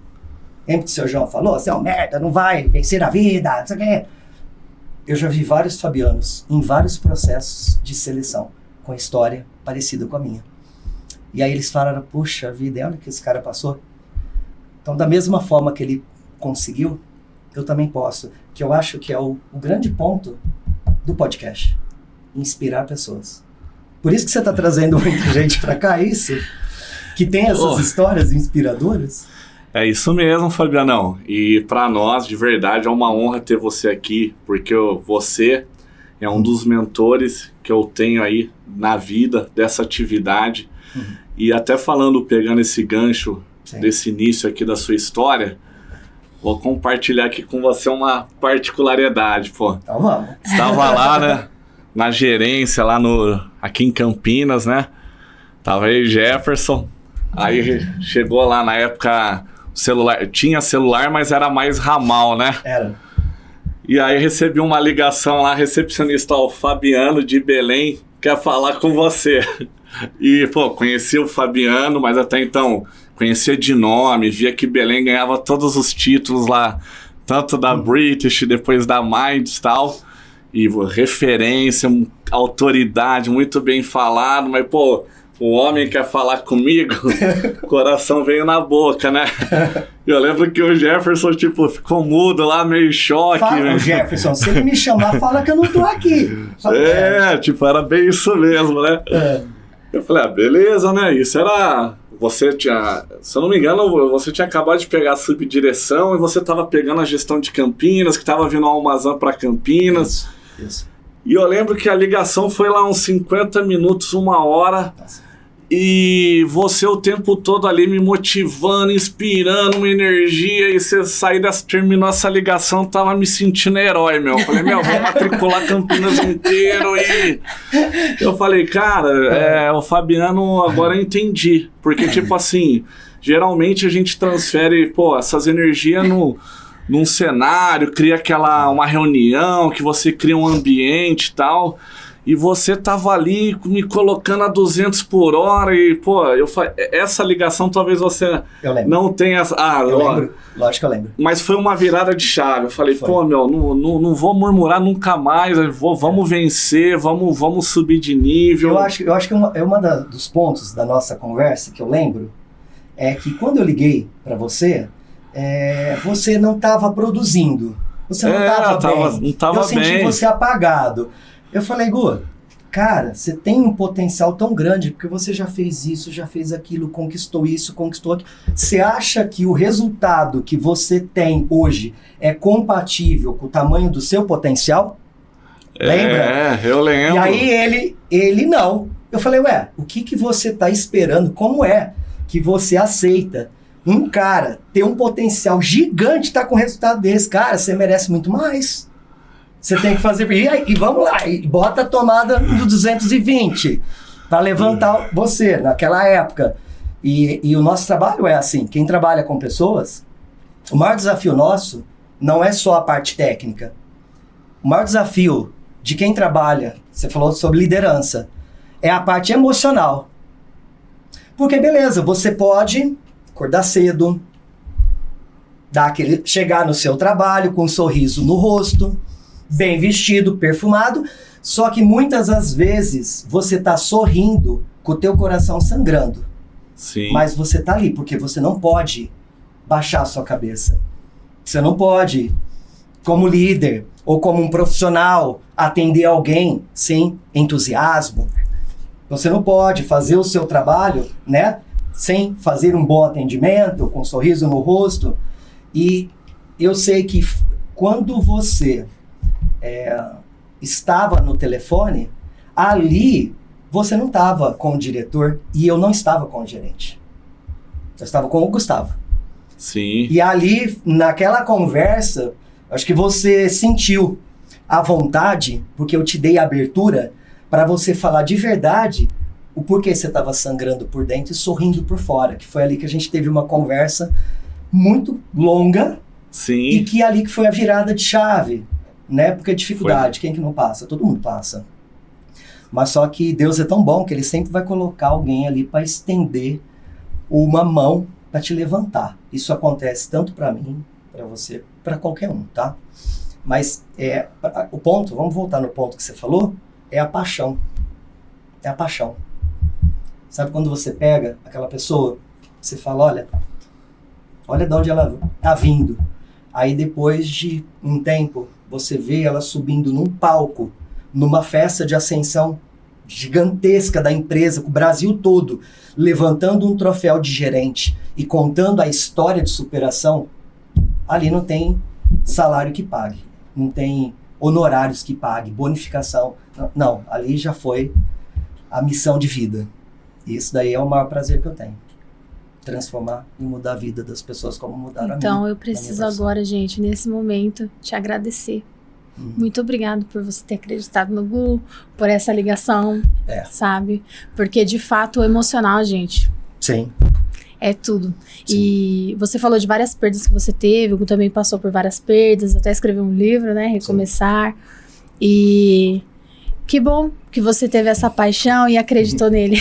Lembra que o seu João falou? Você é um merda, não vai vencer a vida, não sei o quê. Eu já vi vários Fabianos em vários processos de seleção, com história parecida com a minha. E aí eles falaram, puxa vida, olha o que esse cara passou. Então, da mesma forma que ele conseguiu, eu também posso. Que eu acho que é o grande ponto do podcast. Inspirar pessoas. Por isso que você está trazendo muita gente para cá, é isso? Que tem essas histórias inspiradoras? É isso mesmo, Fabianão. E para nós, de verdade, é uma honra ter você aqui, porque você é um dos mentores que eu tenho aí na vida dessa atividade. E até pegando esse gancho desse início aqui da sua história, vou compartilhar aqui com você uma particularidade, pô. Então vamos. Estava lá, né, na gerência, aqui em Campinas, né? Tava aí Jefferson. Aí chegou lá na época, celular, tinha celular, mas era mais ramal, né? Era. E aí recebi uma ligação lá, recepcionista, o Fabiano de Belém quer falar com você. E, pô, conheci o Fabiano, mas até então conhecia de nome, via que Belém ganhava todos os títulos lá, tanto da British, depois da Minds e tal, e referência, autoridade, muito bem falado, mas, pô, o homem quer falar comigo, o coração veio na boca, né? Eu lembro que o Jefferson, tipo, ficou mudo lá, meio em choque. Fala, né? Jefferson, se ele me chamar, fala que eu não tô aqui. Tipo, era bem isso mesmo, né? Eu falei, beleza, né? Isso era... Você tinha... Se eu não me engano, você tinha acabado de pegar a subdireção e você tava pegando a gestão de Campinas, que tava vindo a Almazan para Campinas. Isso. E eu lembro que a ligação foi lá uns 50 minutos, 1 hora. Nossa. E você o tempo todo ali me motivando, inspirando uma energia. E você terminou essa ligação, tava me sentindo herói, meu. Eu falei, vou matricular Campinas inteiro. E eu falei, cara, o Fabiano, agora eu entendi. Porque, tipo assim, geralmente a gente transfere, essas energias num cenário, cria uma reunião, que você cria um ambiente e tal. E você tava ali me colocando a 200 por hora e, essa ligação talvez você não tenha... eu lembro, lógico que eu lembro. Mas foi uma virada de chave. Eu falei, não vou murmurar nunca mais, vamos vencer, vamos subir de nível. Eu acho que dos pontos da nossa conversa que eu lembro é que quando eu liguei para você, você não estava produzindo. Você não estava bem. Não tava eu senti você apagado. Eu falei, Gu, cara, você tem um potencial tão grande, porque você já fez isso, já fez aquilo, conquistou isso, conquistou aquilo. Você acha que o resultado que você tem hoje é compatível com o tamanho do seu potencial? Lembra? Eu lembro. E aí ele não. Eu falei, o que você tá esperando? Como é que você aceita um cara ter um potencial gigante e tá com um resultado desse? Cara, você merece muito mais. Você tem que fazer... E vamos lá, e bota a tomada do 220 para levantar você naquela época. E o nosso trabalho é assim, quem trabalha com pessoas, o maior desafio nosso não é só a parte técnica. O maior desafio de quem trabalha, você falou sobre liderança, é a parte emocional. Porque beleza, você pode acordar cedo, chegar no seu trabalho com um sorriso no rosto, bem vestido, perfumado, só que muitas das vezes você tá sorrindo com o teu coração sangrando. Sim. Mas você tá ali porque você não pode baixar a sua cabeça. Você não pode, como líder ou como um profissional, atender alguém sem entusiasmo. Você não pode fazer o seu trabalho, né, sem fazer um bom atendimento, com um sorriso no rosto. E eu sei que quando você estava no telefone, ali você não estava com o diretor e eu não estava com o gerente. Eu estava com o Gustavo. Sim. E ali, naquela conversa, acho que você sentiu a vontade, porque eu te dei a abertura para você falar de verdade o porquê você estava sangrando por dentro e sorrindo por fora. Que foi ali que a gente teve uma conversa muito longa. Sim. E que ali que foi a virada de chave, né? Porque a dificuldade, quem que não passa? Todo mundo passa. Mas só que Deus é tão bom que Ele sempre vai colocar alguém ali para estender uma mão para te levantar. Isso acontece tanto para mim, para você, para qualquer um, tá? Mas o ponto, vamos voltar no ponto que você falou, é a paixão. É a paixão. Sabe quando você pega aquela pessoa, você fala, olha de onde ela tá vindo. Aí depois de um tempo, você vê ela subindo num palco, numa festa de ascensão gigantesca da empresa, com o Brasil todo, levantando um troféu de gerente e contando a história de superação. Ali não tem salário que pague, não tem honorários que pague, bonificação. Não, ali já foi a missão de vida. Isso daí é o maior prazer que eu tenho. Transformar e mudar a vida das pessoas como mudaram a minha. Então eu preciso agora, gente, nesse momento, te agradecer. Muito obrigado por você ter acreditado no Gu, por essa ligação, sabe? Porque de fato o emocional, gente, sim, é tudo. Sim. E você falou de várias perdas que você teve, o Gu também passou por várias perdas, até escreveu um livro, né? Recomeçar. Sim. E que bom que você teve essa paixão e acreditou nele.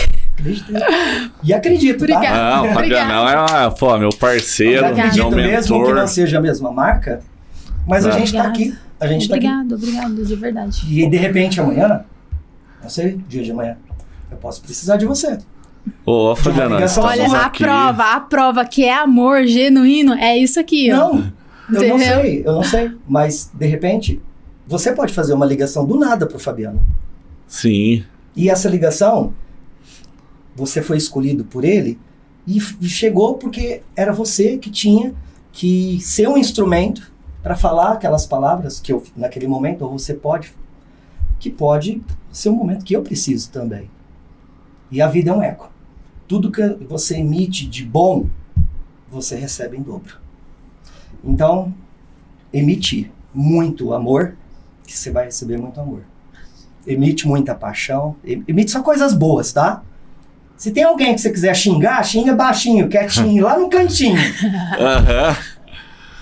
E acredito, obrigado. Tá? Não, o Fabianão é meu parceiro, meu mentor. Mesmo que não seja seja a mesma marca, mas a gente tá aqui. A gente obrigado, de verdade. E de repente amanhã, não sei, dia de amanhã, eu posso precisar de você. Ô, Fabiana, olha, a prova que é amor genuíno é isso aqui, ó. Não, eu não sei, mas de repente, você pode fazer uma ligação do nada pro Fabiano. Sim. E essa ligação, você foi escolhido por ele e chegou porque era você que tinha que ser um instrumento para falar aquelas palavras que eu, naquele momento, ou você pode ser um momento que eu preciso também. E a vida é um eco. Tudo que você emite de bom, você recebe em dobro. Então, emite muito amor, que você vai receber muito amor. Emite muita paixão, emite só coisas boas, tá? Se tem alguém que você quiser xingar, xinga baixinho, quietinho, lá no cantinho.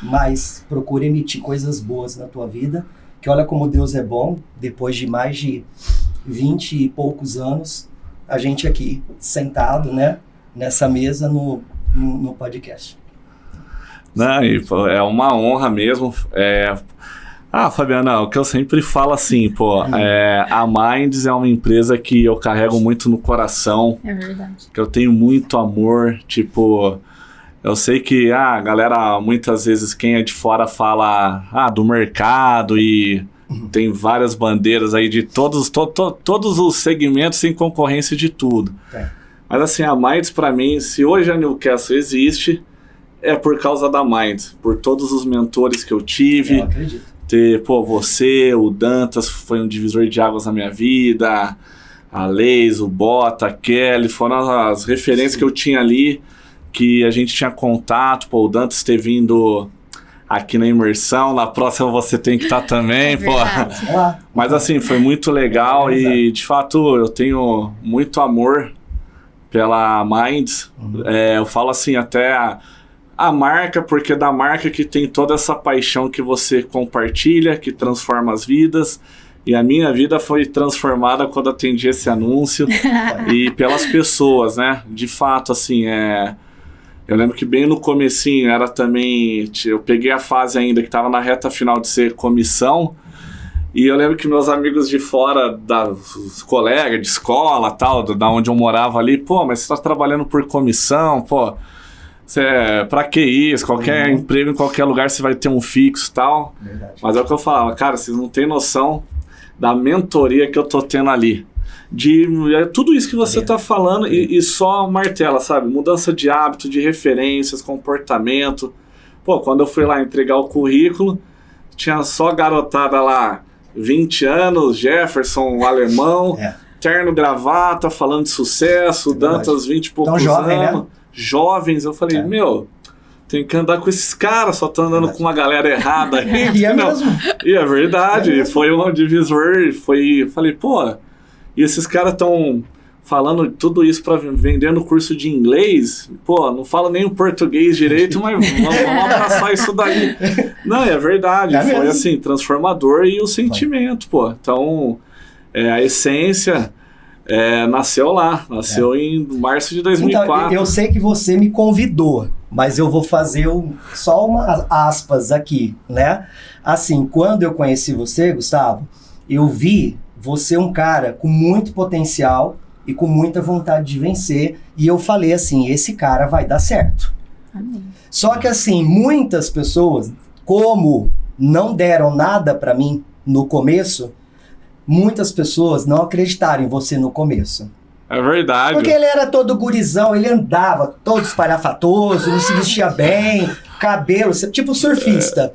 Mas procure emitir coisas boas na tua vida, que olha como Deus é bom, depois de mais de 20 e poucos anos, a gente aqui sentado, né, nessa mesa no podcast. Não, é uma honra mesmo. Fabiana, o que eu sempre falo assim, a Minds é uma empresa que eu carrego muito no coração. É verdade. Que eu tenho muito amor, eu sei que a galera, muitas vezes, quem é de fora fala do mercado e tem várias bandeiras aí de todos os segmentos sem concorrência de tudo. Mas assim, a Minds pra mim, se hoje a Newcastle existe, é por causa da Minds, por todos os mentores que eu tive. Eu acredito. Você, o Dantas foi um divisor de águas na minha vida, a Leis, o Bota, a Kelly, foram as referências que eu tinha ali, que a gente tinha contato, o Dantas ter vindo aqui na imersão, na próxima você tem que estar também, Mas assim, foi muito legal e de fato eu tenho muito amor pela Minds. Eu falo assim, até a marca, porque é da marca que tem toda essa paixão que você compartilha, que transforma as vidas. E a minha vida foi transformada quando atendi esse anúncio e pelas pessoas, né? De fato, assim, eu lembro que bem no comecinho era também... Eu peguei a fase ainda que estava na reta final de ser comissão. E eu lembro que meus amigos de fora, os colegas de escola, tal, da onde eu morava ali, mas você está trabalhando por comissão, pra que isso? Qualquer emprego em qualquer lugar você vai ter um fixo e tal. Verdade. Mas é o que eu falava, cara, vocês não têm noção da mentoria que eu tô tendo ali. tudo isso que você tá falando e só martela, sabe? Mudança de hábito, de referências, comportamento. Pô, quando eu fui lá entregar o currículo, tinha só garotada lá, 20 anos, Jefferson, o alemão, terno, gravata, falando de sucesso, Dantas, 20 e poucos jovem, anos. né? Jovens, eu falei, tem que andar com esses caras, só tá andando com uma galera errada aí. E é mesmo. E é verdade, foi um divisor, falei, pô, e esses caras estão falando tudo isso para vendendo curso de inglês, pô, não fala nem o português direito, mas vamos abraçar isso daí. Não, é verdade, foi mesmo. assim, transformador e o sentimento, pô. Então, a essência nasceu em março de 2004. Então, eu sei que você me convidou, mas eu vou fazer só umas aspas aqui, né? Assim, quando eu conheci você, Gustavo, eu vi você um cara com muito potencial e com muita vontade de vencer, e eu falei assim, esse cara vai dar certo. Amém. Só que assim, muitas pessoas, como não deram nada pra mim no começo, muitas pessoas não acreditaram em você no começo. É verdade. Porque ele era todo gurizão, ele andava todo espalhafatoso, não se vestia bem, cabelo, tipo surfista.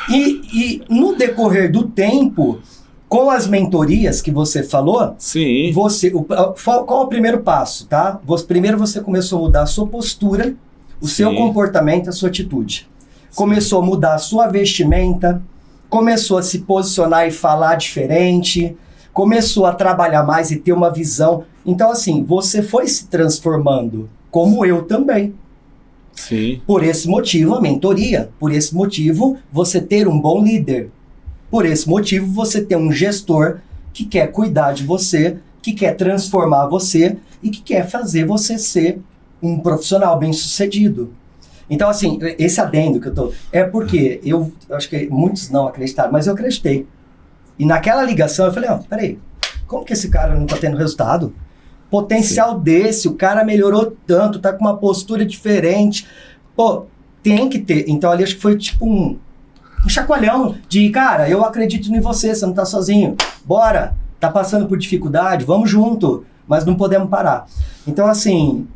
E no decorrer do tempo, com as mentorias que você falou, sim, qual é o primeiro passo, tá? Primeiro você começou a mudar a sua postura, o seu comportamento, a sua atitude. Começou a mudar a sua vestimenta, começou a se posicionar e falar diferente, começou a trabalhar mais e ter uma visão. Então, assim, você foi se transformando, como eu também. Sim. Por esse motivo, a mentoria. Por esse motivo, você ter um bom líder. Por esse motivo, você ter um gestor que quer cuidar de você, que quer transformar você e que quer fazer você ser um profissional bem-sucedido. Então, assim, esse adendo que eu tô... É porque eu acho que muitos não acreditaram, mas eu acreditei. E naquela ligação eu falei, peraí, como que esse cara não tá tendo resultado? Potencial desse, o cara melhorou tanto, tá com uma postura diferente. Pô, tem que ter. Então ali acho que foi tipo um chacoalhão de, cara, eu acredito em você não tá sozinho. Bora, tá passando por dificuldade, vamos junto, mas não podemos parar. Então assim,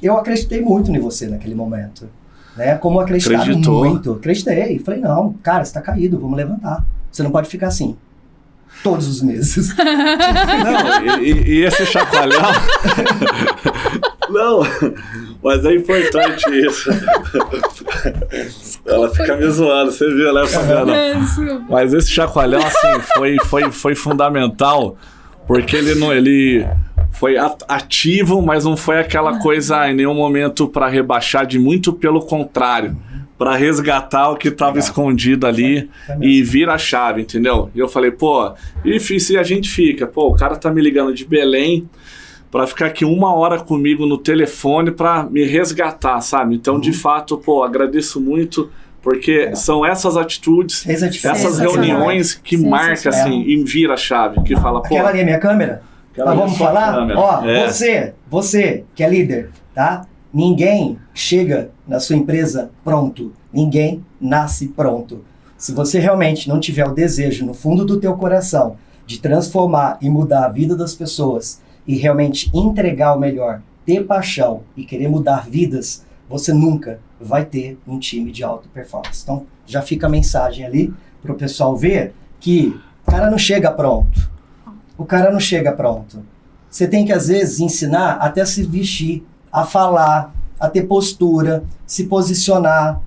eu acreditei muito em você naquele momento. Né? Como acreditaram muito. Acreditei. Falei, não, cara, você tá caído, vamos levantar. Você não pode ficar assim. Todos os meses. Não, e esse chacoalhão... Não, mas é importante isso. Ela fica me zoando, você viu, né, Fabiana? Mas esse chacoalhão, assim, foi fundamental, porque ele foi ativo, mas não foi aquela coisa em nenhum momento para rebaixar, muito pelo contrário. Pra resgatar o que tava escondido ali e vira a chave, entendeu? E eu falei, pô, e se a gente fica, pô, o cara tá me ligando de Belém pra ficar aqui 1 hora comigo no telefone pra me resgatar, sabe? Então, de fato, pô, agradeço muito, porque são essas atitudes, essas reuniões que marcam, assim, e vira a chave, que fala, pô... Aquela ali é minha câmera? Mas vamos falar? Câmera. Ó, você que é líder, tá? Ninguém chega na sua empresa pronto. Ninguém nasce pronto. Se você realmente não tiver o desejo no fundo do teu coração de transformar e mudar a vida das pessoas e realmente entregar o melhor, ter paixão e querer mudar vidas, você nunca vai ter um time de alta performance. Então, já fica a mensagem ali para o pessoal ver que o cara não chega pronto. O cara não chega pronto. Você tem que, às vezes, ensinar até a se vestir, a falar, a ter postura, se posicionar.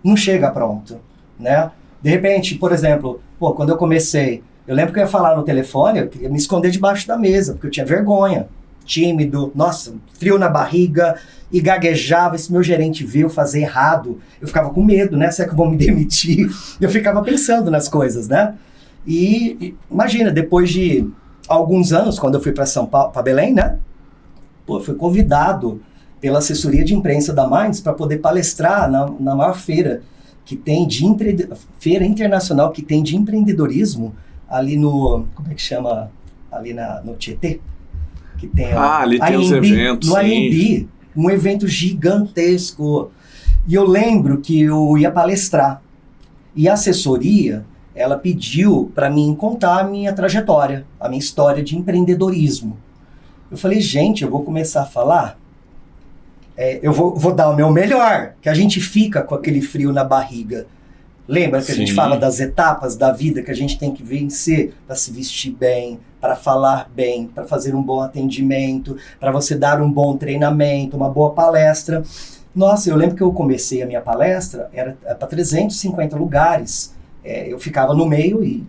Não chega pronto, né? De repente, por exemplo, quando eu comecei, eu lembro que eu ia falar no telefone, eu ia me esconder debaixo da mesa, porque eu tinha vergonha, tímido, nossa, frio na barriga, e gaguejava, esse meu gerente viu fazer errado, eu ficava com medo, né? Será que vão me demitir? Eu ficava pensando nas coisas, né? E imagina, depois de alguns anos, quando eu fui para São Paulo, para Belém, né? Pô, fui convidado pela assessoria de imprensa da Minds para poder palestrar na maior feira que tem feira internacional que tem de empreendedorismo ali no, como é que chama? Ali no Tietê. Que tem ali tem os eventos, no AMB, um evento gigantesco. E eu lembro que eu ia palestrar. E a assessoria ela pediu para mim contar a minha trajetória, a minha história de empreendedorismo. Eu falei, gente, eu vou começar a falar, eu vou dar o meu melhor, que a gente fica com aquele frio na barriga. Lembra que a gente fala das etapas da vida que a gente tem que vencer para se vestir bem, para falar bem, para fazer um bom atendimento, para você dar um bom treinamento, uma boa palestra. Nossa, eu lembro que eu comecei a minha palestra, era para 350 lugares. Eu ficava no meio e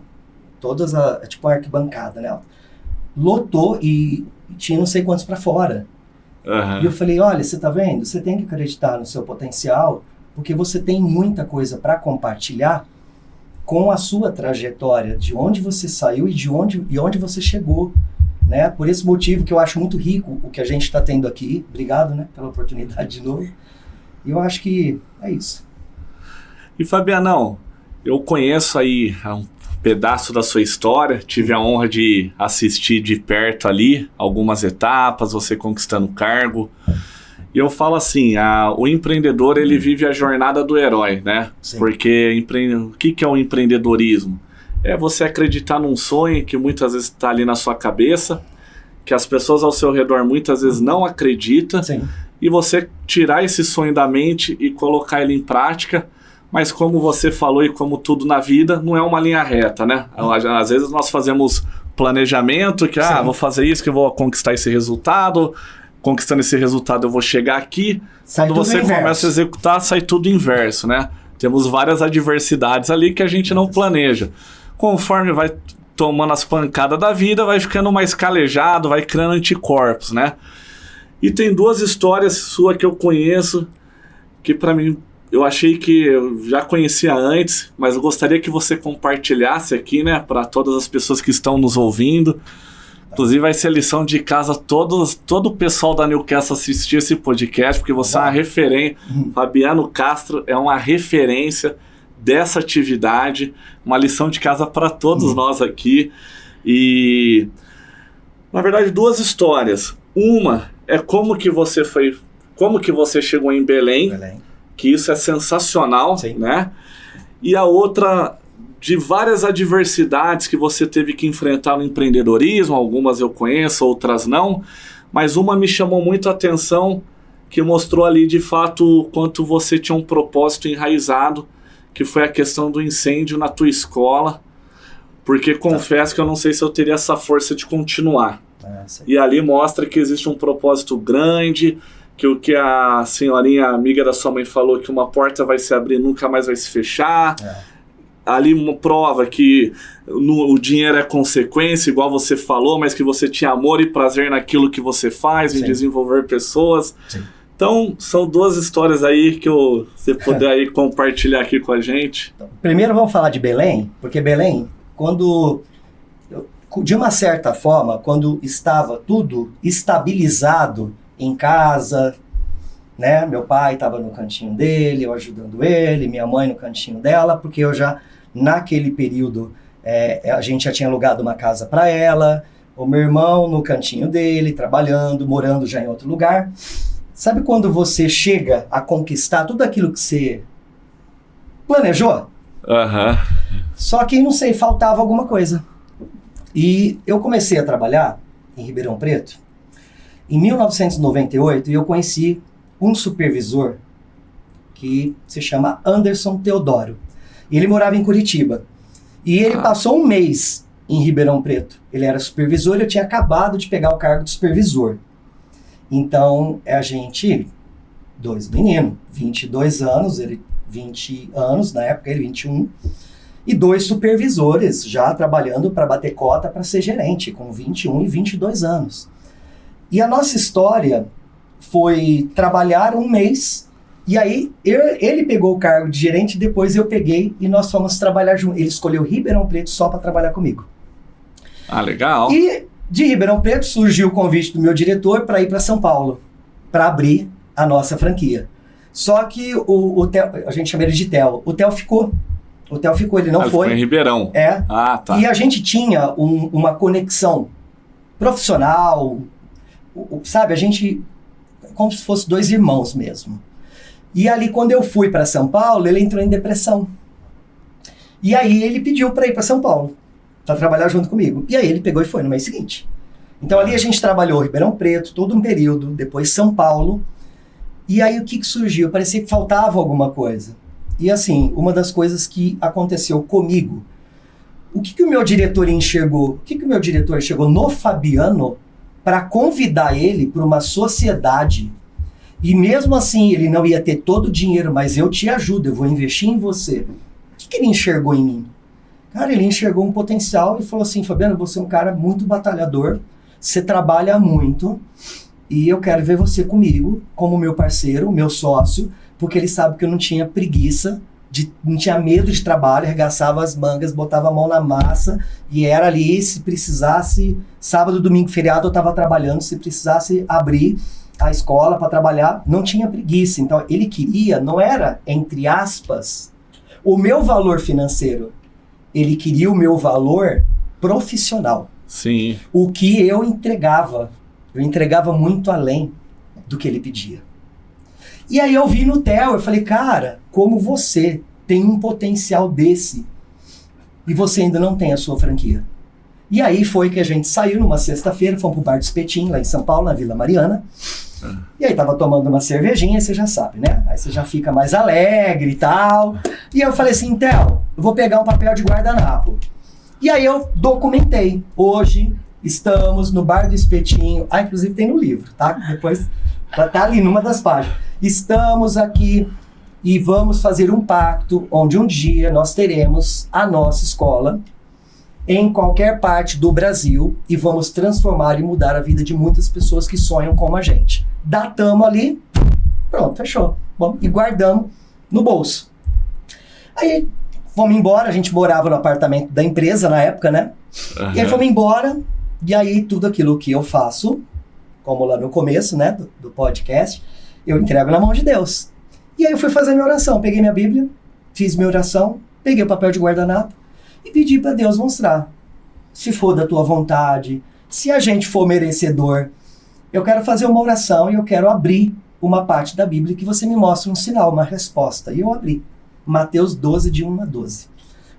todas, tipo uma arquibancada, né? Lotou e tinha não sei quantos para fora. Uhum. E eu falei, olha, você tá vendo? Você tem que acreditar no seu potencial, porque você tem muita coisa para compartilhar com a sua trajetória, de onde você saiu e onde você chegou, né? Por esse motivo que eu acho muito rico o que a gente está tendo aqui. Obrigado, né, pela oportunidade de novo. E eu acho que é isso. E Fabianão, eu conheço aí um pedaço da sua história, tive a honra de assistir de perto ali algumas etapas, você conquistando o cargo. E eu falo assim, o empreendedor, ele vive a jornada do herói, né? Sim. Porque o que é o empreendedorismo? É você acreditar num sonho que muitas vezes está ali na sua cabeça, que as pessoas ao seu redor muitas vezes não acreditam, sim, e você tirar esse sonho da mente e colocar ele em prática. Mas como você falou e como tudo na vida, não é uma linha reta, né? Às vezes nós fazemos planejamento, que vou fazer isso, que eu vou conquistar esse resultado, conquistando esse resultado eu vou chegar aqui. Quando você começa a executar, sai tudo inverso, né? Temos várias adversidades ali que a gente não planeja. Conforme vai tomando as pancadas da vida, vai ficando mais calejado, vai criando anticorpos, né? E tem duas histórias suas que eu conheço, que para mim, eu achei que eu já conhecia antes, mas eu gostaria que você compartilhasse aqui, né, para todas as pessoas que estão nos ouvindo. Inclusive vai ser lição de casa, todo o pessoal da Newcastle assistir esse podcast, porque você é uma referência. Fabiano Castro é uma referência dessa atividade, uma lição de casa para todos nós aqui. E, na verdade, duas histórias. Uma é como que você chegou em Belém. Que isso é sensacional, sim, né? E a outra, de várias adversidades que você teve que enfrentar no empreendedorismo, algumas eu conheço, outras não, mas uma me chamou muito a atenção, que mostrou ali de fato o quanto você tinha um propósito enraizado, que foi a questão do incêndio na tua escola, porque confesso que eu não sei se eu teria essa força de continuar. E ali mostra que existe um propósito grande, que o que a senhorinha amiga da sua mãe falou, que uma porta vai se abrir, nunca mais vai se fechar. Ali uma prova que o dinheiro é consequência, igual você falou, mas que você tinha amor e prazer naquilo que você faz, em desenvolver pessoas. Sim. Então, são duas histórias aí que você puder aí compartilhar aqui com a gente. Então, primeiro vamos falar de Belém, porque Belém, de uma certa forma, quando estava tudo estabilizado em casa, né? Meu pai estava no cantinho dele, eu ajudando ele, minha mãe no cantinho dela, porque eu já, naquele período, a gente já tinha alugado uma casa para ela, o meu irmão no cantinho dele, trabalhando, morando já em outro lugar. Sabe quando você chega a conquistar tudo aquilo que você planejou? Só que, não sei, faltava alguma coisa. E eu comecei a trabalhar em Ribeirão Preto em 1998, e eu conheci um supervisor que se chama Anderson Teodoro. Ele morava em Curitiba. E ele passou um mês em Ribeirão Preto. Ele era supervisor e eu tinha acabado de pegar o cargo de supervisor. Então, a gente, dois meninos, 22 anos, ele 20 anos, na época ele 21, e dois supervisores já trabalhando para bater cota para ser gerente, com 21 e 22 anos. E a nossa história foi trabalhar um mês, e aí ele pegou o cargo de gerente, depois eu peguei e nós fomos trabalhar junto. Ele escolheu Ribeirão Preto só para trabalhar comigo. Legal. E de Ribeirão Preto surgiu o convite do meu diretor para ir para São Paulo, para abrir a nossa franquia. Só que o Theo, a gente chama ele de Theo, o Theo ficou, ele não foi. Foi em Ribeirão. Tá. E a gente tinha uma conexão profissional, sabe, a gente, como se fosse dois irmãos mesmo. E ali, quando eu fui para São Paulo, ele entrou em depressão. E aí ele pediu para ir para São Paulo, para trabalhar junto comigo. E aí ele pegou e foi no mês seguinte. Então ali a gente trabalhou Ribeirão Preto, todo um período, depois São Paulo. E aí o que surgiu? Parecia que faltava alguma coisa. E assim, uma das coisas que aconteceu comigo, o que o meu diretor enxergou? O que o meu diretor enxergou no Fabiano para convidar ele para uma sociedade? E mesmo assim, ele não ia ter todo o dinheiro, mas eu te ajudo, eu vou investir em você. O que ele enxergou em mim? Cara, ele enxergou um potencial e falou assim, Fabiano, você é um cara muito batalhador, você trabalha muito e eu quero ver você comigo como meu parceiro, meu sócio, porque ele sabe que eu não tinha preguiça, não tinha medo de trabalho, arregaçava as mangas, botava a mão na massa e era ali, se precisasse, sábado, domingo, feriado eu estava trabalhando, se precisasse abrir a escola para trabalhar, não tinha preguiça. Então ele queria, não era, entre aspas, o meu valor financeiro, ele queria o meu valor profissional. Sim. O que eu entregava muito além do que ele pedia. E aí eu vi no Theo, eu falei, cara, como você tem um potencial desse e você ainda não tem a sua franquia. E aí foi que a gente saiu numa sexta-feira, fomos pro Bar do Espetinho, lá em São Paulo, na Vila Mariana. E aí tava tomando uma cervejinha, você já sabe, né? Aí você já fica mais alegre e tal. E eu falei assim, Theo, eu vou pegar um papel de guardanapo. E aí eu documentei. Hoje estamos no Bar do Espetinho. Ah, inclusive tem no livro, tá? Depois tá ali numa das páginas. Estamos aqui e vamos fazer um pacto onde um dia nós teremos a nossa escola em qualquer parte do Brasil e vamos transformar e mudar a vida de muitas pessoas que sonham como a gente. Datamos ali, pronto, fechou. Bom, e guardamos no bolso. Aí fomos embora, a gente morava no apartamento da empresa na época, né? Uhum. E aí fomos embora, e aí tudo aquilo que eu faço, como lá no começo, né, do podcast, eu entrego na mão de Deus. E aí eu fui fazer minha oração, peguei minha Bíblia, fiz minha oração, peguei o papel de guardanapo e pedi para Deus mostrar. Se for da tua vontade, se a gente for merecedor, eu quero fazer uma oração e eu quero abrir uma parte da Bíblia que você me mostre um sinal, uma resposta. E eu abri. Mateus 12, de 1 a 12.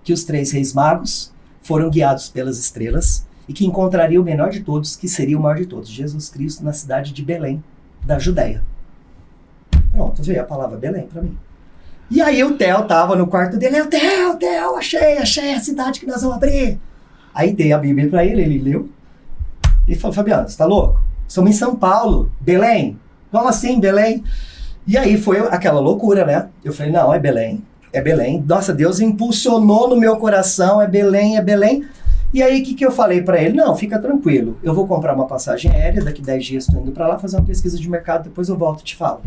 Que os 3 reis magos foram guiados pelas estrelas e que encontraria o menor de todos, que seria o maior de todos, Jesus Cristo, na cidade de Belém, da Judéia. Pronto, veio a palavra Belém para mim. E aí o Theo tava no quarto dele, Theo, achei a cidade que nós vamos abrir. Aí dei a Bíblia para ele leu. E falou, Fabiano, você tá louco? Estamos em São Paulo, Belém. Como assim, Belém? E aí foi aquela loucura, né? Eu falei, não, é Belém. É Belém. Nossa, Deus impulsionou no meu coração, é Belém, é Belém. E aí, o que eu falei para ele? Não, fica tranquilo. Eu vou comprar uma passagem aérea, daqui 10 dias estou indo para lá fazer uma pesquisa de mercado, depois eu volto e te falo.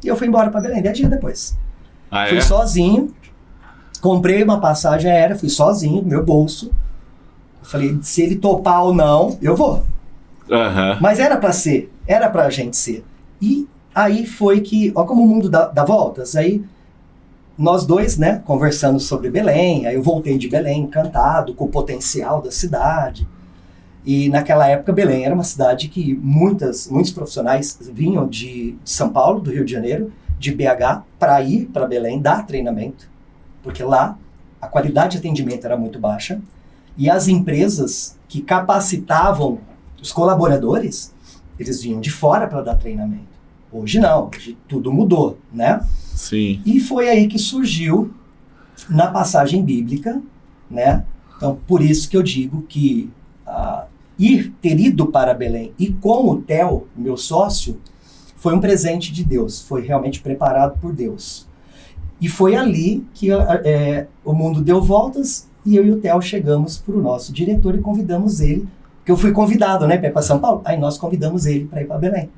E eu fui embora para Belém, 10 dias depois. Ah, fui sozinho, comprei uma passagem aérea, fui sozinho, no meu bolso. Eu falei, se ele topar ou não, eu vou. Uhum. Mas era para ser, era pra gente ser. E aí foi que, ó como o mundo dá voltas, aí nós dois, né, conversando sobre Belém, aí eu voltei de Belém encantado com o potencial da cidade. E naquela época Belém era uma cidade que muitos profissionais vinham de São Paulo, do Rio de Janeiro, de BH, para ir para Belém dar treinamento, porque lá a qualidade de atendimento era muito baixa e as empresas que capacitavam os colaboradores, eles vinham de fora para dar treinamento. Hoje não, hoje tudo mudou, né? Sim. E foi aí que surgiu na passagem bíblica, né? Então, por isso que eu digo que ter ido para Belém e com o Theo, meu sócio, foi um presente de Deus, foi realmente preparado por Deus. E foi ali que o mundo deu voltas e eu e o Theo chegamos para o nosso diretor e convidamos ele, porque eu fui convidado, né, para ir para São Paulo, aí nós convidamos ele para ir para Belém,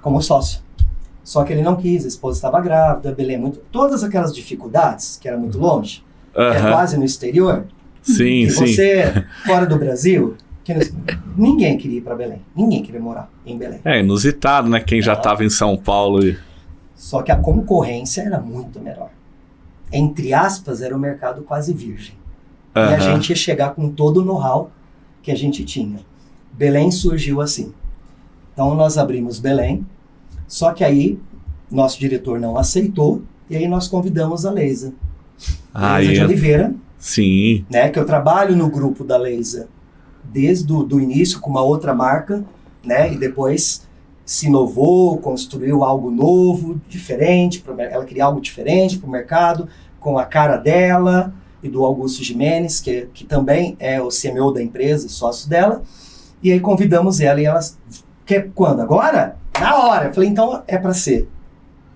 como sócio. Só que ele não quis, a esposa estava grávida, Belém todas aquelas dificuldades, que era muito longe, que era quase no exterior, sim, e sim. você, fora do Brasil, ninguém queria ir para Belém, ninguém queria morar em Belém. É inusitado, né, quem já estava em São Paulo. Só que a concorrência era muito menor. Entre aspas, era um mercado quase virgem. E a gente ia chegar com todo o know-how que a gente tinha. Belém surgiu assim. Então nós abrimos Belém, só que aí nosso diretor não aceitou, e aí nós convidamos a Leisa. Leisa de Oliveira, Sim. Né? Que eu trabalho no grupo da Leisa desde o início com uma outra marca, né? E depois se inovou, construiu algo novo, diferente, ela queria algo diferente para o mercado, com a cara dela e do Augusto Jimenez, que também é o CMO da empresa, sócio dela. E aí convidamos ela e ela, quer quando? Agora? Na hora. Eu falei, então é para ser.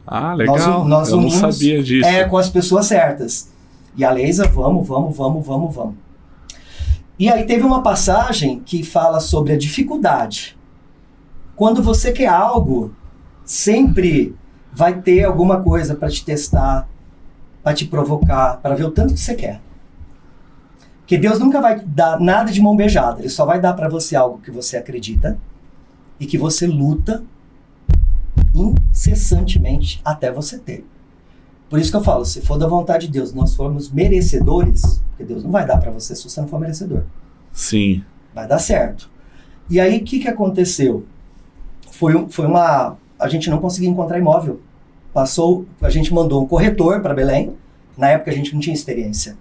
Ah, legal. Nós eu não unimos, sabia disso. com as pessoas certas. E a Leisa, vamos. E aí teve uma passagem que fala sobre a dificuldade. Quando você quer algo, sempre vai ter alguma coisa para te testar, para te provocar, para ver o tanto que você quer. Porque Deus nunca vai dar nada de mão beijada. Ele só vai dar para você algo que você acredita e que você luta incessantemente até você ter. Por isso que eu falo, se for da vontade de Deus, nós formos merecedores, porque Deus não vai dar para você se você não for merecedor. Sim. Vai dar certo. E aí, o que aconteceu? A gente não conseguia encontrar imóvel. A gente mandou um corretor para Belém. Na época a gente não tinha experiência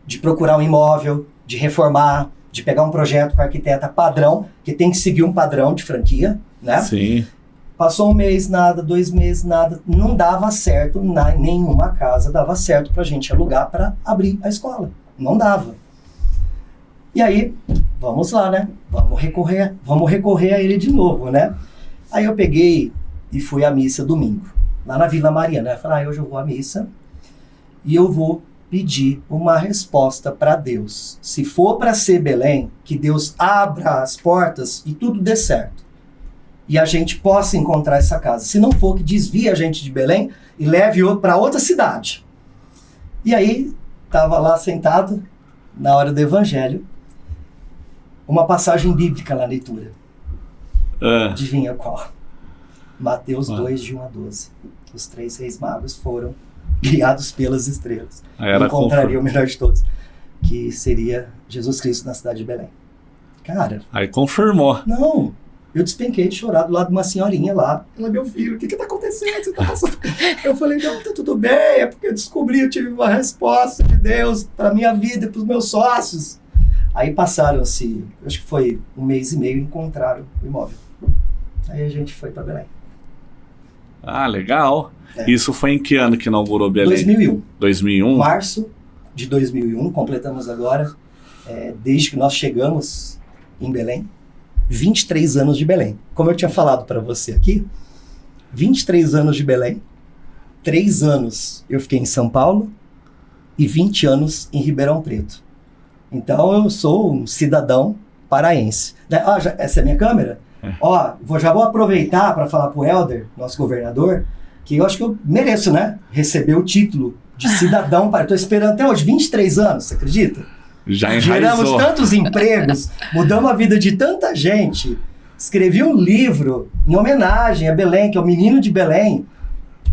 de procurar um imóvel, de reformar, de pegar um projeto com arquiteta padrão, que tem que seguir um padrão de franquia, né? Sim. Passou um mês, nada, 2 meses, nada. Não dava certo, nenhuma casa dava certo pra gente alugar para abrir a escola. Não dava. E aí, vamos lá, né? Vamos recorrer a ele de novo, né? Aí eu peguei e fui à missa domingo, lá na Vila Mariana. Eu falei, hoje eu vou à missa e eu vou pedir uma resposta para Deus. Se for para ser Belém, que Deus abra as portas e tudo dê certo. E a gente possa encontrar essa casa. Se não for, que desvie a gente de Belém e leve para outra cidade. E aí, estava lá sentado, na hora do evangelho, uma passagem bíblica na leitura. Adivinha qual? Mateus 2, de 1 a 12. Os 3 reis magos foram guiados pelas estrelas. Encontraria o melhor de todos, que seria Jesus Cristo na cidade de Belém. Cara... Aí confirmou. Não, eu despenquei de chorar do lado de uma senhorinha lá. Ela, meu filho, o que tá acontecendo? Você tá passando... Eu falei, não, tá tudo bem, é porque eu tive uma resposta de Deus pra minha vida e pros meus sócios. Aí passaram-se, acho que foi 1 mês e meio, e encontraram o imóvel. Aí a gente foi para Belém. Ah, legal. Isso foi em que ano que inaugurou Belém? 2001. 2001? Março de 2001, completamos agora, desde que nós chegamos em Belém, 23 anos de Belém. Como eu tinha falado para você aqui, 23 anos de Belém, 3 anos eu fiquei em São Paulo e 20 anos em Ribeirão Preto. Então eu sou um cidadão paraense. Essa é a minha câmera? Já vou aproveitar para falar pro Helder, nosso governador, que eu acho que eu mereço, né? Receber o título de cidadão paraense. Estou esperando até hoje, 23 anos, você acredita? Já enraizou. Geramos tantos empregos, mudamos a vida de tanta gente. Escrevi um livro em homenagem a Belém, que é o menino de Belém.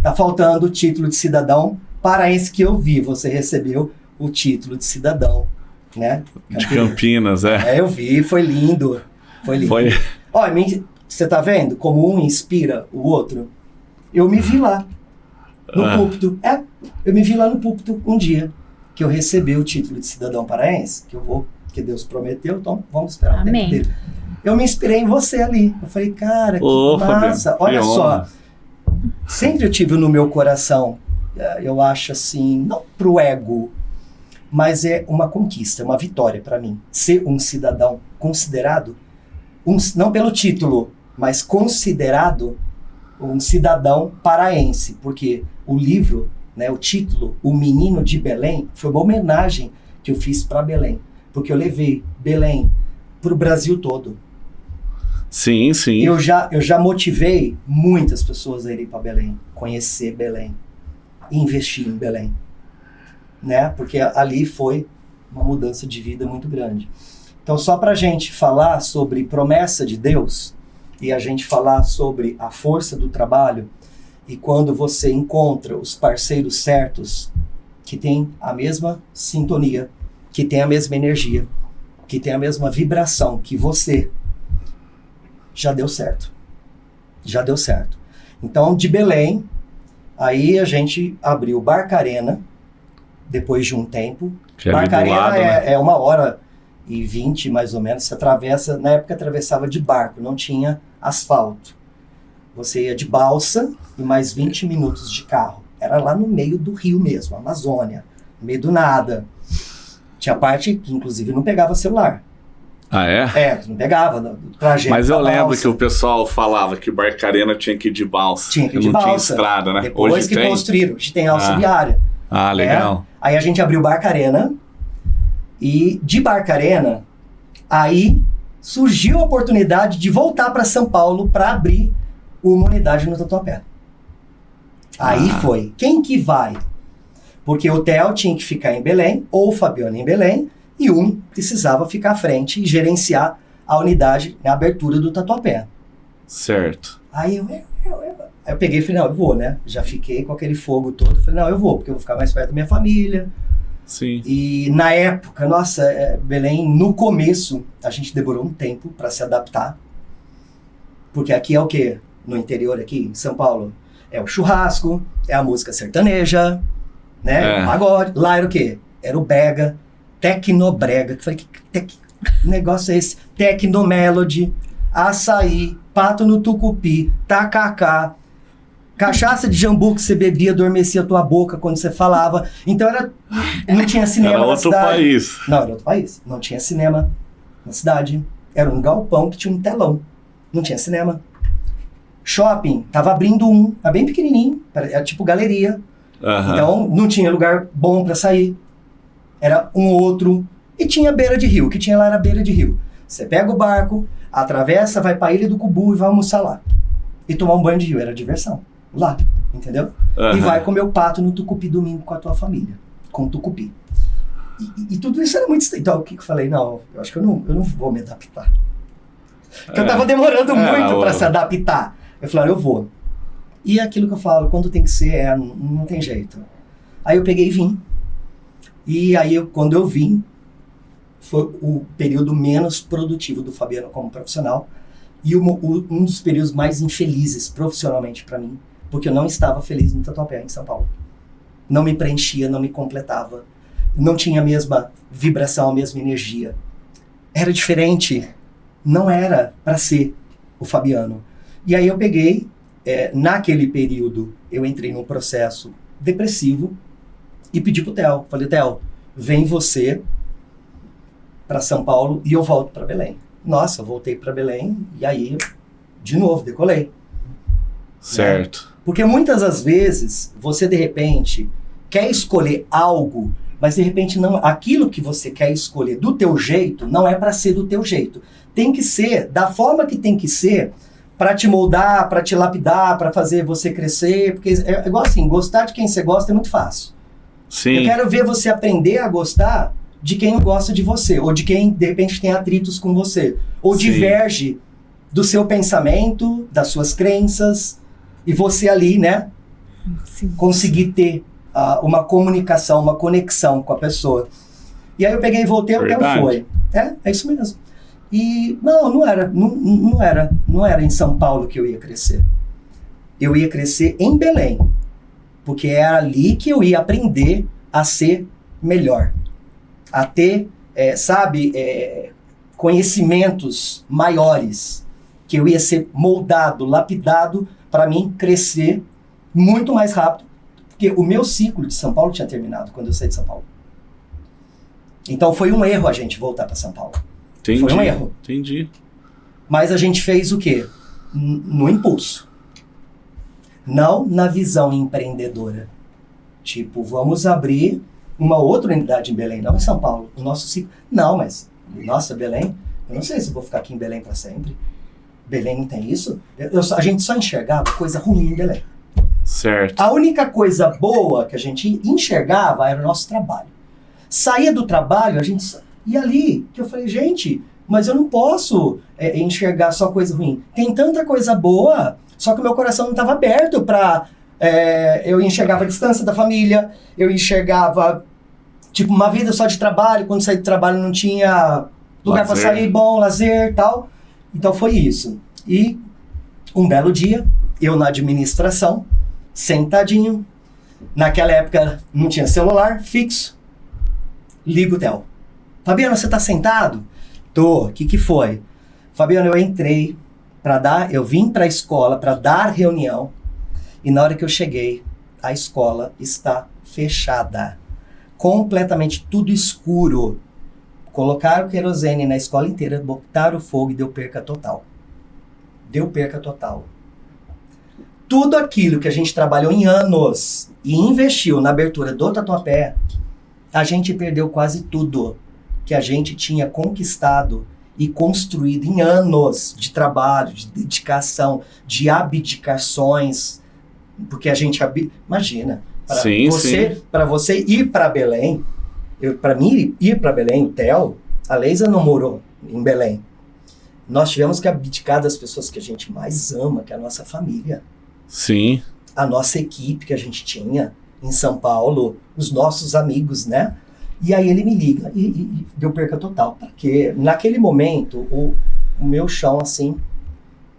Tá faltando o título de cidadão paraense que eu vi. Você recebeu o título de cidadão, né? De Campinas, eu vi, foi lindo. Foi lindo. Olha, você tá vendo como um inspira o outro? Eu me vi lá, no púlpito. Eu me vi lá no púlpito um dia, que eu recebi o título de cidadão paraense, que Deus prometeu, então vamos esperar o tempo dele. Eu me inspirei em você ali. Eu falei, cara, que massa. Olha só, sempre eu tive no meu coração, eu acho assim, não pro ego, mas é uma conquista, uma vitória para mim. Ser um cidadão considerado, não pelo título, mas considerado um cidadão paraense, porque o livro, né, o título, O Menino de Belém, foi uma homenagem que eu fiz para Belém, porque eu levei Belém para o Brasil todo. Sim, sim. Eu já motivei muitas pessoas a irem para Belém, conhecer Belém, investir em Belém, né? Porque ali foi uma mudança de vida muito grande. Então, só para a gente falar sobre promessa de Deus e a gente falar sobre a força do trabalho, e quando você encontra os parceiros certos que têm a mesma sintonia, que têm a mesma energia, que têm a mesma vibração que você, já deu certo. Já deu certo. Então, de Belém, aí a gente abriu Barcarena, depois de um tempo. Que é ali do Barcarena lado, né? é 1h20 mais ou menos, você atravessa, na época atravessava de barco, não tinha asfalto. Você ia de balsa e mais 20 minutos de carro. Era lá no meio do rio mesmo, Amazônia, no meio do nada. Tinha parte que inclusive não pegava celular. Ah, é? Não pegava no trajeto. Mas eu da lembro balsa. que o pessoal falava que Barcarena tinha que ir de balsa. Tinha que ir de não balsa. tinha estrada, né? Depois Hoje que tem. construíram, hoje tem alça viária. Ah, legal. Aí a gente abriu Barcarena e de Barcarena, aí surgiu a oportunidade de voltar para São Paulo para abrir uma unidade no Tatuapé. Aí foi. Quem que vai? Porque o Theo tinha que ficar em Belém, ou o Fabiano em Belém, e um precisava ficar à frente e gerenciar a unidade, a abertura do Tatuapé. Certo. Aí eu peguei e falei, não, eu vou, né? Já fiquei com aquele fogo todo. Falei, não, eu vou, porque eu vou ficar mais perto da minha família. Sim. E na época, nossa, Belém, no começo, a gente demorou um tempo para se adaptar. Porque aqui é o quê? No interior aqui, em São Paulo, é o churrasco, é a música sertaneja, né? Agora, lá era o quê? Era o brega, tecnobrega. Eu falei, que negócio é esse? Tecnomelody, açaí, pato no tucupi, tacacá, cachaça de jambu que você bebia, adormecia a tua boca quando você falava. Então não tinha cinema Era na outro cidade. país. Não, era outro país. Não tinha cinema na cidade. Era um galpão que tinha um telão. Não tinha cinema. Shopping, tava abrindo era bem pequenininho, era tipo galeria. Então não tinha lugar bom para sair. Era um outro. E tinha beira de rio. O que tinha lá era beira de rio. Você pega o barco, atravessa, vai pra Ilha do Cubu e vai almoçar lá. E tomar um banho de rio. Era diversão. Lá, entendeu? E vai comer o pato no tucupi domingo com a tua família. Com o tucupi. E tudo isso era muito... Então, o que eu falei? Não, eu acho que eu não vou me adaptar. Porque eu tava demorando muito para se adaptar. Eu falei, eu vou. E é aquilo que eu falo, quando tem que ser, não tem jeito. Aí eu peguei e vim. E aí, quando eu vim, foi o período menos produtivo do Fabiano como profissional. E um dos períodos mais infelizes profissionalmente para mim. Porque eu não estava feliz no Tatuapé, em São Paulo. Não me preenchia, não me completava. Não tinha a mesma vibração, a mesma energia. Era diferente. Não era para ser o Fabiano. E aí eu peguei, naquele período, eu entrei num processo depressivo e pedi pro Theo. Falei, Theo, vem você para São Paulo e eu volto para Belém. Nossa, eu voltei para Belém e aí, de novo, decolei. Certo. Né? Porque muitas das vezes, você de repente quer escolher algo, mas de repente não, aquilo que você quer escolher do teu jeito, não é para ser do teu jeito. Tem que ser da forma que tem que ser para te moldar, para te lapidar, para fazer você crescer. Porque é igual assim, gostar de quem você gosta é muito fácil. Sim. Eu quero ver você aprender a gostar de quem não gosta de você, ou de quem de repente tem atritos com você, ou diverge do seu pensamento, das suas crenças, e você ali, né, conseguir ter uma comunicação, uma conexão com a pessoa. E aí eu peguei e voltei, o tempo foi. É isso mesmo. E não era em São Paulo que eu ia crescer. Eu ia crescer em Belém, porque era ali que eu ia aprender a ser melhor, a ter, conhecimentos maiores, que eu ia ser moldado, lapidado para mim crescer muito mais rápido, porque o meu ciclo de São Paulo tinha terminado quando eu saí de São Paulo. Então foi um erro a gente voltar para São Paulo. Entendi, foi um erro. Entendi. Mas a gente fez o quê? No impulso. Não na visão empreendedora. Tipo, vamos abrir uma outra unidade em Belém, não em São Paulo. O nosso ciclo... Não, mas... Nossa, Belém... Eu não sei se eu vou ficar aqui em Belém para sempre. Belém não tem isso? A gente só enxergava coisa ruim em Belém. Certo. A única coisa boa que a gente enxergava era o nosso trabalho. Saía do trabalho, a gente... E ali, que eu falei, gente, mas eu não posso enxergar só coisa ruim. Tem tanta coisa boa, só que o meu coração não estava aberto para... eu enxergava a distância da família, eu enxergava, tipo, uma vida só de trabalho. Quando saí do trabalho não tinha lugar para sair, bom, lazer e tal. Então foi isso. E um belo dia, eu na administração, sentadinho, Naquela época não tinha celular fixo. Liga o Theo. Fabiano, você tá sentado? Tô. O que foi? Fabiano, eu entrei eu vim para a escola para dar reunião e na hora que eu cheguei, a escola está fechada. Completamente tudo escuro. Colocaram querosene na escola inteira, botaram fogo e deu perca total. Deu perca total. Tudo aquilo que a gente trabalhou em anos e investiu na abertura do Tatuapé, a gente perdeu quase tudo que a gente tinha conquistado e construído em anos de trabalho, de dedicação, de abdicações, porque a gente imagina, para você ir para Belém, para mim ir para Belém, o Theo, a Leisa não morou em Belém. Nós tivemos que abdicar das pessoas que a gente mais ama, que é a nossa família. Sim. A nossa equipe que a gente tinha em São Paulo, os nossos amigos, né? E aí ele me liga e deu perca total. Porque naquele momento, o meu chão, assim,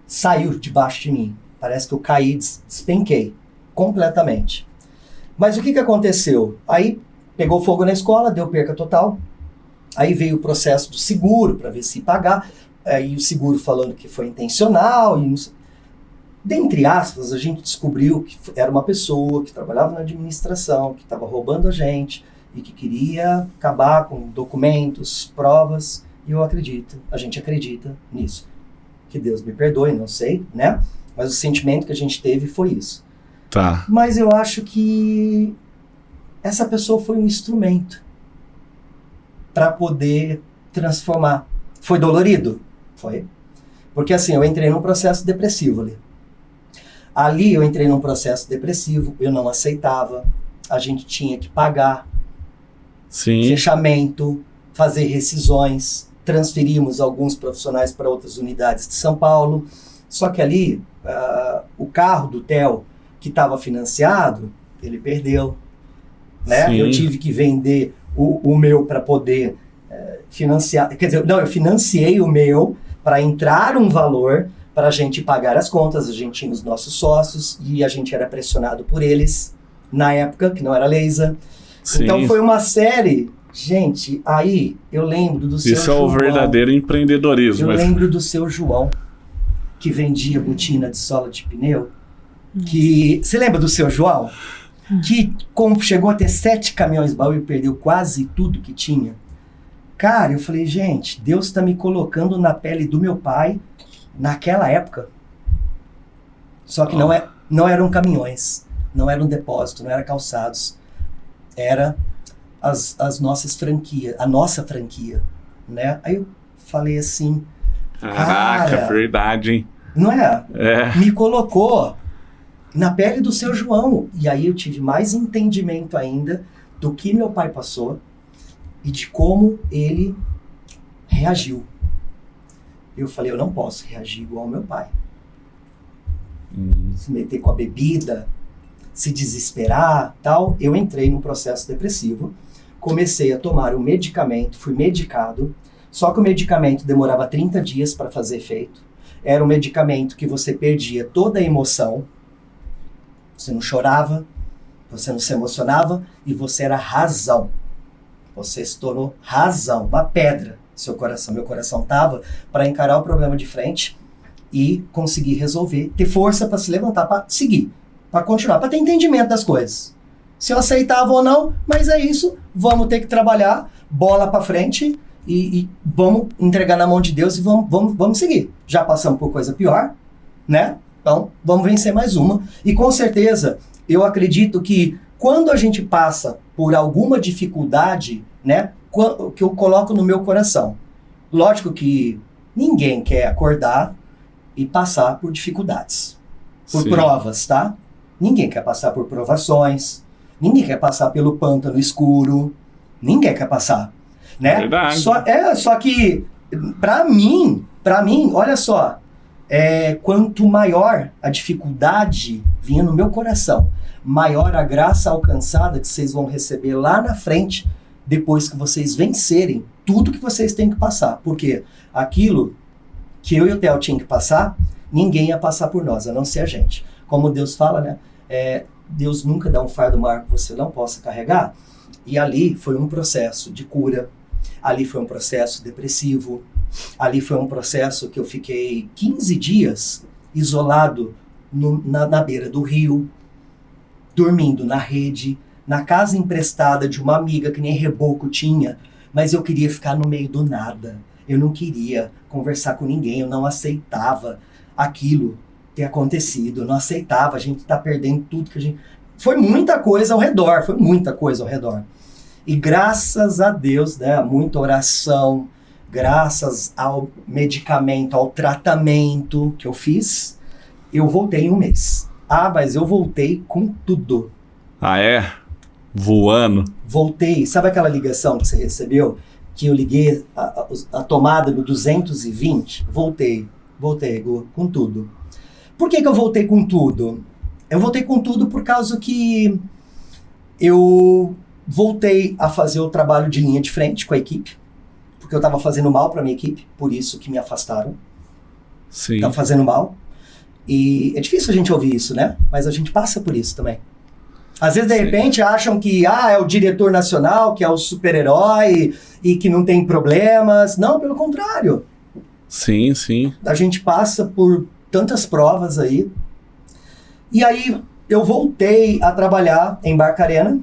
saiu debaixo de mim. Parece que eu caí, despenquei completamente. Mas o que aconteceu? Aí pegou fogo na escola, deu perca total. Aí veio o processo do seguro para ver se pagar. Aí o seguro falando que foi intencional. E dentre aspas, a gente descobriu que era uma pessoa que trabalhava na administração, que estava roubando a gente e que queria acabar com documentos, provas. E a gente acredita nisso. Que Deus me perdoe, não sei, né? Mas o sentimento que a gente teve foi isso. Tá. Mas eu acho que essa pessoa foi um instrumento para poder transformar. Foi dolorido? Foi. Porque assim, eu entrei num processo depressivo ali. Ali eu entrei num processo depressivo, eu não aceitava, a gente tinha que pagar. Sim. Fechamento, fazer rescisões, transferimos alguns profissionais para outras unidades de São Paulo. Só que ali, o carro do Theo, que estava financiado, ele perdeu. Né? Eu tive que vender o meu para poder financiar. Quer dizer, não, eu financiei o meu para entrar um valor para a gente pagar as contas. A gente tinha os nossos sócios e a gente era pressionado por eles na época, que não era Leisa. Sim. Então foi uma série. Gente, aí eu lembro do seu João. Isso é o verdadeiro empreendedorismo. Eu lembro do seu João, que vendia botina de sola de pneu. Que, você lembra do seu João? Que chegou a ter 7 caminhões baú e perdeu quase tudo que tinha. Cara, eu falei, gente, Deus está me colocando na pele do meu pai naquela época. Só que não eram caminhões, não era um depósito, não era calçados. Era as nossas franquias, a nossa franquia, né? Aí eu falei assim... Caraca, verdade, hein? Não é? Me colocou na pele do seu João. E aí eu tive mais entendimento ainda do que meu pai passou e de como ele reagiu. Eu falei, eu não posso reagir igual ao meu pai. Se meter com a bebida, se desesperar, tal. Eu entrei num processo depressivo, comecei a tomar o medicamento, fui medicado, só que o medicamento demorava 30 dias para fazer efeito. Era um medicamento que você perdia toda a emoção, você não chorava, você não se emocionava e você era razão. Você se tornou razão, uma pedra no seu coração. Meu coração estava para encarar o problema de frente e conseguir resolver, ter força para se levantar, para seguir, para continuar, para ter entendimento das coisas. Se eu aceitava ou não, mas é isso, vamos ter que trabalhar, bola para frente e vamos entregar na mão de Deus e vamos seguir. Já passamos por coisa pior, né? Então, vamos vencer mais uma. E com certeza, eu acredito que quando a gente passa por alguma dificuldade, né, que eu coloco no meu coração, lógico que ninguém quer acordar e passar por dificuldades, por provas, tá? Ninguém quer passar por provações, ninguém quer passar pelo pântano escuro, ninguém quer passar, né? Verdade. Só que, pra mim, olha só, quanto maior a dificuldade vinha no meu coração, maior a graça alcançada que vocês vão receber lá na frente, depois que vocês vencerem tudo que vocês têm que passar. Porque aquilo que eu e o Theo tinham que passar, ninguém ia passar por nós, a não ser a gente. Como Deus fala, né? Deus nunca dá um fardo maior que você não possa carregar. E ali foi um processo de cura, ali foi um processo depressivo, ali foi um processo que eu fiquei 15 dias isolado na beira do rio, dormindo na rede, na casa emprestada de uma amiga que nem reboco tinha, mas eu queria ficar no meio do nada. Eu não queria conversar com ninguém, eu não aceitava aquilo ter acontecido, eu não aceitava, a gente tá perdendo tudo que a gente... Foi muita coisa ao redor. E graças a Deus, né, muita oração, graças ao medicamento, ao tratamento que eu fiz, eu voltei em um mês. Mas eu voltei com tudo. Ah, é? Voando? Voltei. Sabe aquela ligação que você recebeu? Que eu liguei a tomada no 220? Voltei, Gu, com tudo. Por que eu voltei com tudo? Eu voltei com tudo por causa que eu voltei a fazer o trabalho de linha de frente com a equipe, porque eu estava fazendo mal para minha equipe, por isso que me afastaram. Sim. Estava fazendo mal. E é difícil a gente ouvir isso, né? Mas a gente passa por isso também. Às vezes, de repente, acham que é o diretor nacional, que é o super-herói e que não tem problemas. Não, pelo contrário. Sim, sim. A gente passa por tantas provas aí. E aí, eu voltei a trabalhar em Barcarena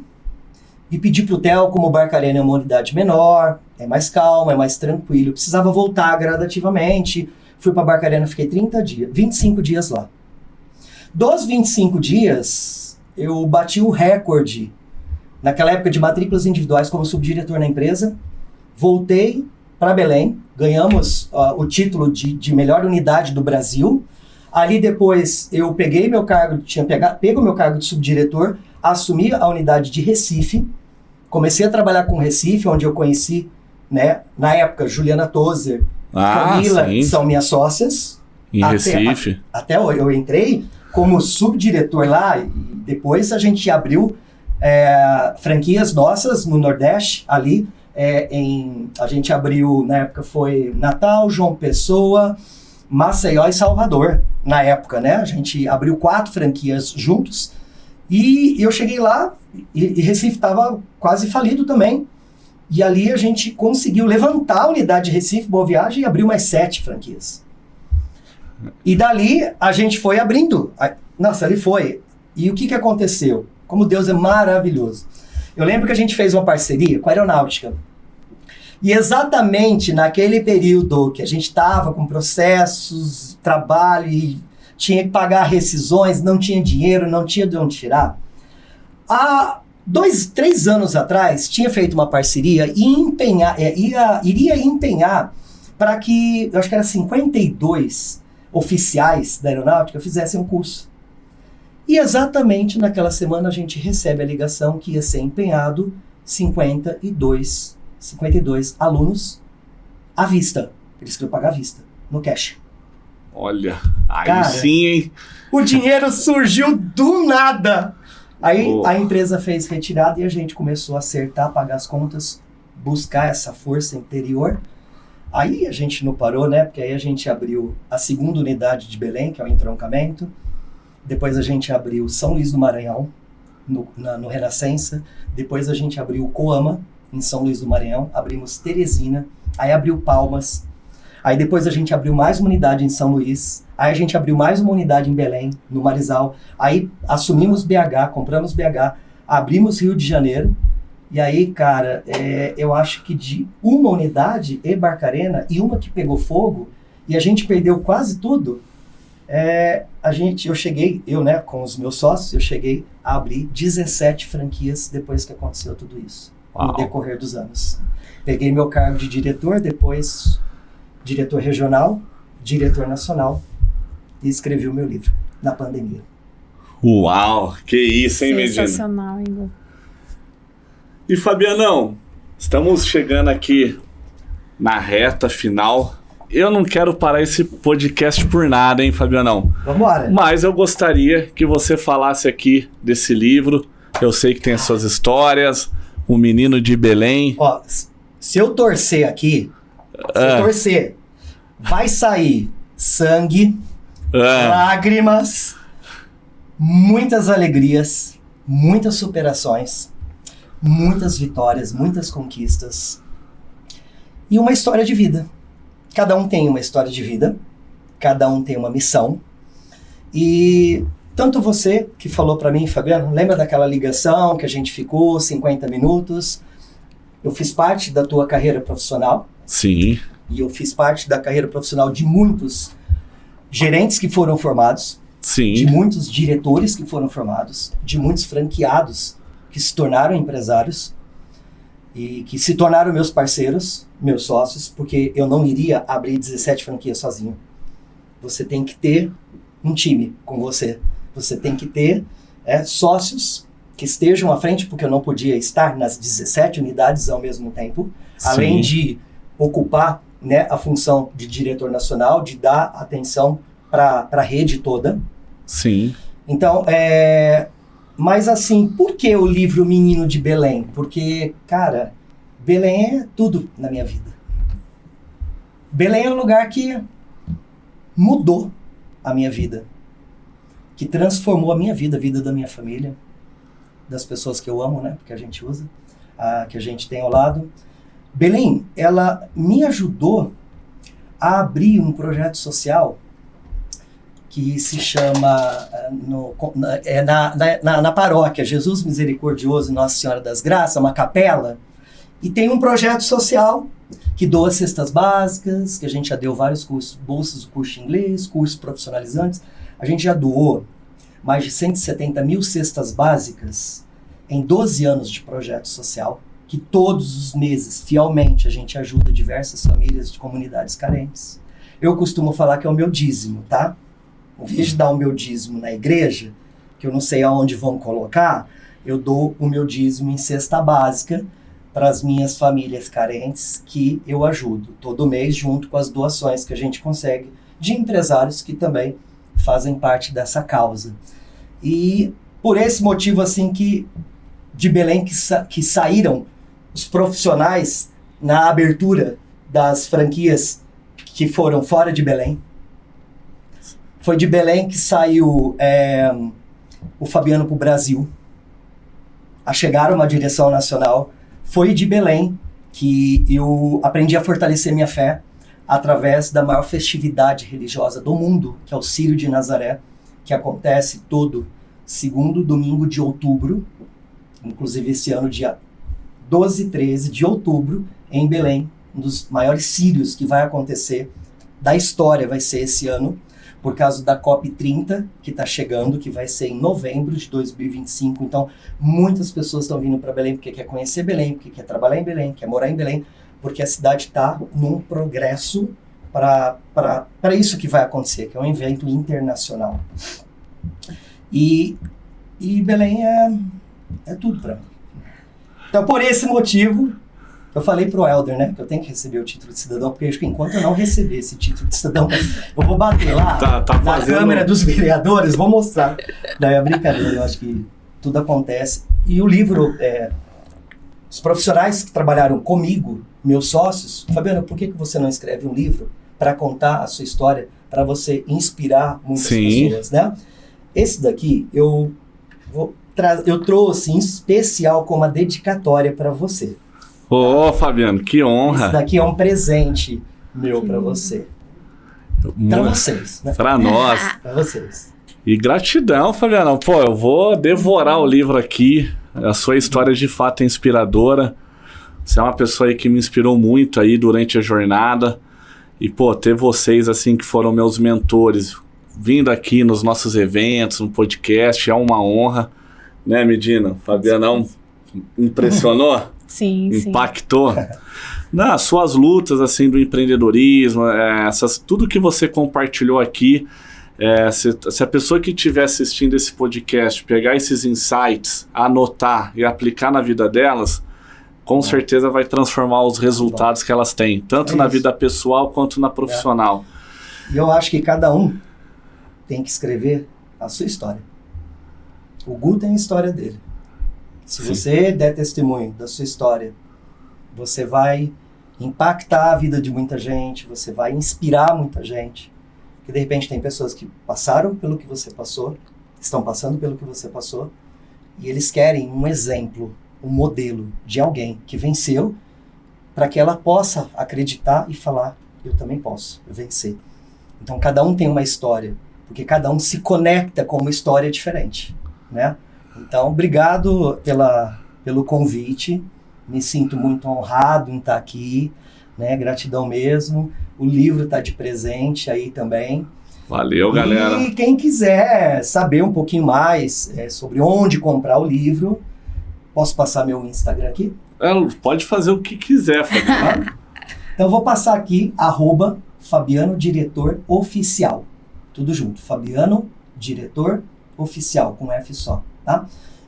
e pedi pro Theo, como o Barcarena é uma unidade menor, é mais calma, é mais tranquilo, eu precisava voltar gradativamente. Fui para Barcarena, fiquei 25 dias lá. Dos 25 dias, eu bati o recorde, naquela época de matrículas individuais como subdiretor na empresa. Voltei para Belém, ganhamos o título de melhor unidade do Brasil. Ali depois eu peguei meu cargo, pego meu cargo de subdiretor, assumi a unidade de Recife, comecei a trabalhar com Recife, onde eu conheci, né, na época, Juliana Tozer, Camila, que são minhas sócias. Em Recife. Até eu entrei como subdiretor lá, e depois a gente abriu franquias nossas no Nordeste, ali, a gente abriu, na época foi Natal, João Pessoa, Maceió e Salvador, na época, né? A gente abriu 4 franquias juntos, e eu cheguei lá, e Recife estava quase falido também, e ali a gente conseguiu levantar a unidade de Recife, Boa Viagem, e abriu mais 7 franquias. E dali a gente foi abrindo. Nossa, ali foi. E o que aconteceu? Como Deus é maravilhoso. Eu lembro que a gente fez uma parceria com a Aeronáutica. E exatamente naquele período que a gente estava com processos, trabalho, e tinha que pagar rescisões, não tinha dinheiro, não tinha de onde tirar. Há 3 anos atrás, tinha feito uma parceria e iria empenhar para que, eu acho que era 52 oficiais da Aeronáutica fizessem um curso. E exatamente naquela semana a gente recebe a ligação que ia ser empenhado 52 alunos à vista. Eles queriam pagar à vista, no cash. Olha, aí cara, sim, hein? O dinheiro surgiu do nada. Aí a empresa fez retirada e a gente começou a acertar, pagar as contas, buscar essa força interior. Aí a gente não parou, né? Porque aí a gente abriu a 2ª unidade de Belém, que é o entroncamento. Depois a gente abriu São Luís do Maranhão, no Renascença. Depois a gente abriu Coama, em São Luís do Maranhão. Abrimos Teresina. Aí abriu Palmas. Aí depois a gente abriu mais uma unidade em São Luís. Aí a gente abriu mais uma unidade em Belém, no Marizal. Aí assumimos BH, compramos BH, abrimos Rio de Janeiro. E aí, cara, eu acho que de uma unidade e Barcarena, e uma que pegou fogo, e a gente perdeu quase tudo, eu, né, com os meus sócios, eu cheguei a abrir 17 franquias depois que aconteceu tudo isso. Uau. No decorrer dos anos. Peguei meu cargo de diretor, depois diretor regional, diretor nacional, e escrevi o meu livro, na pandemia. Uau, que isso, hein, Medina? Sensacional, Igor. E Fabianão, estamos chegando aqui na reta final. Eu não quero parar esse podcast por nada, hein, Fabianão? Vambora. Mas eu gostaria que você falasse aqui desse livro. Eu sei que tem as suas histórias, O Menino de Belém. Ó, se eu torcer aqui, vai sair sangue, lágrimas, muitas alegrias, muitas superações, muitas vitórias, muitas conquistas e uma história de vida. Cada um tem uma história de vida, cada um tem uma missão. E tanto você que falou para mim, Fabiano, lembra daquela ligação que a gente ficou 50 minutos? Eu fiz parte da tua carreira profissional. Sim. E eu fiz parte da carreira profissional de muitos gerentes que foram formados. Sim. De muitos diretores que foram formados, de muitos franqueados que se tornaram empresários e que se tornaram meus parceiros, meus sócios, porque eu não iria abrir 17 franquias sozinho. Você tem que ter um time com você. Você tem que ter sócios que estejam à frente, porque eu não podia estar nas 17 unidades ao mesmo tempo, Sim. além de ocupar, né, a função de diretor nacional, de dar atenção para a rede toda. Sim. Então, mas assim, por que o livro Menino de Belém? Porque, cara, Belém é tudo na minha vida. Belém é um lugar que mudou a minha vida, que transformou a minha vida, a vida da minha família, das pessoas que eu amo, né? Porque a gente usa, que a gente tem ao lado. Belém, ela me ajudou a abrir um projeto social que se chama, na paróquia, Jesus Misericordioso e Nossa Senhora das Graças, uma capela, e tem um projeto social que doa cestas básicas, que a gente já deu vários cursos, bolsas de curso de inglês, cursos profissionalizantes. A gente já doou mais de 170 mil cestas básicas em 12 anos de projeto social, que todos os meses, fielmente, a gente ajuda diversas famílias de comunidades carentes. Eu costumo falar que é o meu dízimo, tá? Em vez de dar o meu dízimo na igreja, que eu não sei aonde vão colocar, eu dou o meu dízimo em cesta básica para as minhas famílias carentes que eu ajudo todo mês, junto com as doações que a gente consegue de empresários que também fazem parte dessa causa. E por esse motivo, assim, que de Belém que saíram os profissionais na abertura das franquias que foram fora de Belém. Foi de Belém que saiu o Fabiano para o Brasil, a chegar a uma direção nacional. Foi de Belém que eu aprendi a fortalecer minha fé através da maior festividade religiosa do mundo, que é o Círio de Nazaré, que acontece todo segundo domingo de outubro, inclusive esse ano, dia 12 e 13 de outubro, em Belém, um dos maiores círios que vai acontecer da história, vai ser esse ano, por causa da COP30, que está chegando, que vai ser em novembro de 2025. Então, muitas pessoas estão vindo para Belém porque quer conhecer Belém, porque quer trabalhar em Belém, quer morar em Belém, porque a cidade está num progresso para isso que vai acontecer, que é um evento internacional. E Belém é tudo para mim. Então, por esse motivo, eu falei pro Helder, né, que eu tenho que receber o título de cidadão, porque acho que enquanto eu não receber esse título de cidadão, eu vou bater lá na Câmara dos Vereadores, vou mostrar. Daí é brincadeira, eu acho que tudo acontece. E o livro, os profissionais que trabalharam comigo, meus sócios, Fabiano, por que você não escreve um livro para contar a sua história, para você inspirar muitas pessoas, né? Esse daqui, eu trouxe em especial como uma dedicatória para você. Ô, Fabiano, que honra. Esse daqui é um presente meu para você. Para vocês, né? Para nós. Para vocês. E gratidão, Fabiano. Pô, eu vou devorar o livro aqui. A sua história de fato é inspiradora. Você é uma pessoa aí que me inspirou muito aí durante a jornada. E, pô, ter vocês, assim, que foram meus mentores, vindo aqui nos nossos eventos, no podcast, é uma honra. Né, Medina? Fabianão impressionou? Sim, impactou. Nas suas lutas, assim, do empreendedorismo, tudo que você compartilhou aqui, se a pessoa que estiver assistindo esse podcast pegar esses insights, anotar e aplicar na vida delas, com certeza vai transformar os resultados que elas têm, tanto na vida pessoal quanto na profissional. E eu acho que cada um tem que escrever a sua história. O Gu tem a história dele. Se você der testemunho da sua história, você vai impactar a vida de muita gente, você vai inspirar muita gente. Porque de repente tem pessoas que passaram pelo que você passou, estão passando pelo que você passou, E eles querem um exemplo, um modelo de alguém que venceu, para que ela possa acreditar e falar, eu também posso vencer. Então, cada um tem uma história, porque cada um se conecta com uma história diferente, né? Então, obrigado pelo convite, me sinto muito honrado em estar aqui, né? Gratidão mesmo. O livro está de presente aí também. Valeu, galera. E quem quiser saber um pouquinho mais sobre onde comprar o livro, posso passar meu Instagram aqui? Pode fazer o que quiser, Fabiano. Então eu vou passar aqui, @Fabiano Diretor Oficial. Tudo junto, Fabiano Diretor Oficial, com F só, tá?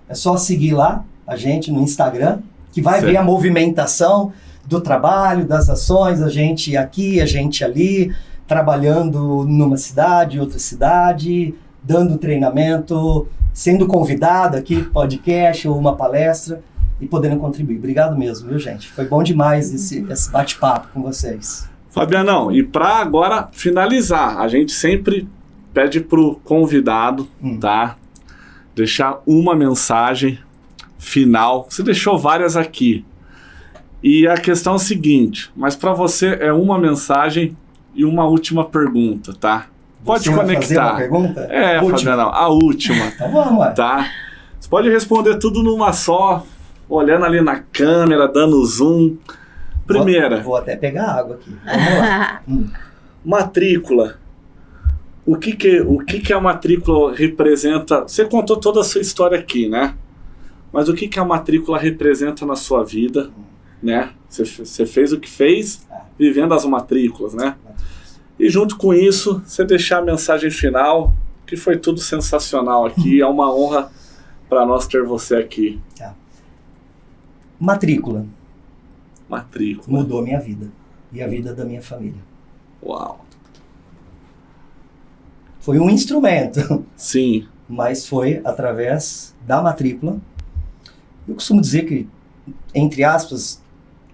É só seguir lá a gente no Instagram, que vai ver a movimentação do trabalho, das ações, a gente aqui, a gente ali, trabalhando numa cidade, outra cidade, dando treinamento, sendo convidado aqui para podcast ou uma palestra e podendo contribuir. Obrigado mesmo, viu, gente? Foi bom demais esse bate-papo com vocês. Fabianão, e para agora finalizar, a gente sempre pede pro convidado, tá? Deixar uma mensagem final. Você deixou várias aqui. E a questão é a seguinte, mas para você é uma mensagem e uma última pergunta, tá? Pode Você conectar. Vai fazer uma pergunta? Fabianão, a última. Então vamos, ué. Tá? Você pode responder tudo numa só, olhando ali na câmera, dando zoom. Primeira. Vou até pegar água aqui. Vamos lá. Matrícula. O que a matrícula representa? Você contou toda a sua história aqui, né? Mas o que a matrícula representa na sua vida, né? Você fez o que fez, vivendo as matrículas, né? E junto com isso, você deixar a mensagem final, que foi tudo sensacional aqui. É uma honra para nós ter você aqui. Tá. Matrícula. Mudou a minha vida e a vida da minha família. Uau. Foi um instrumento. Sim. Mas foi através da matrícula. Eu costumo dizer que, entre aspas,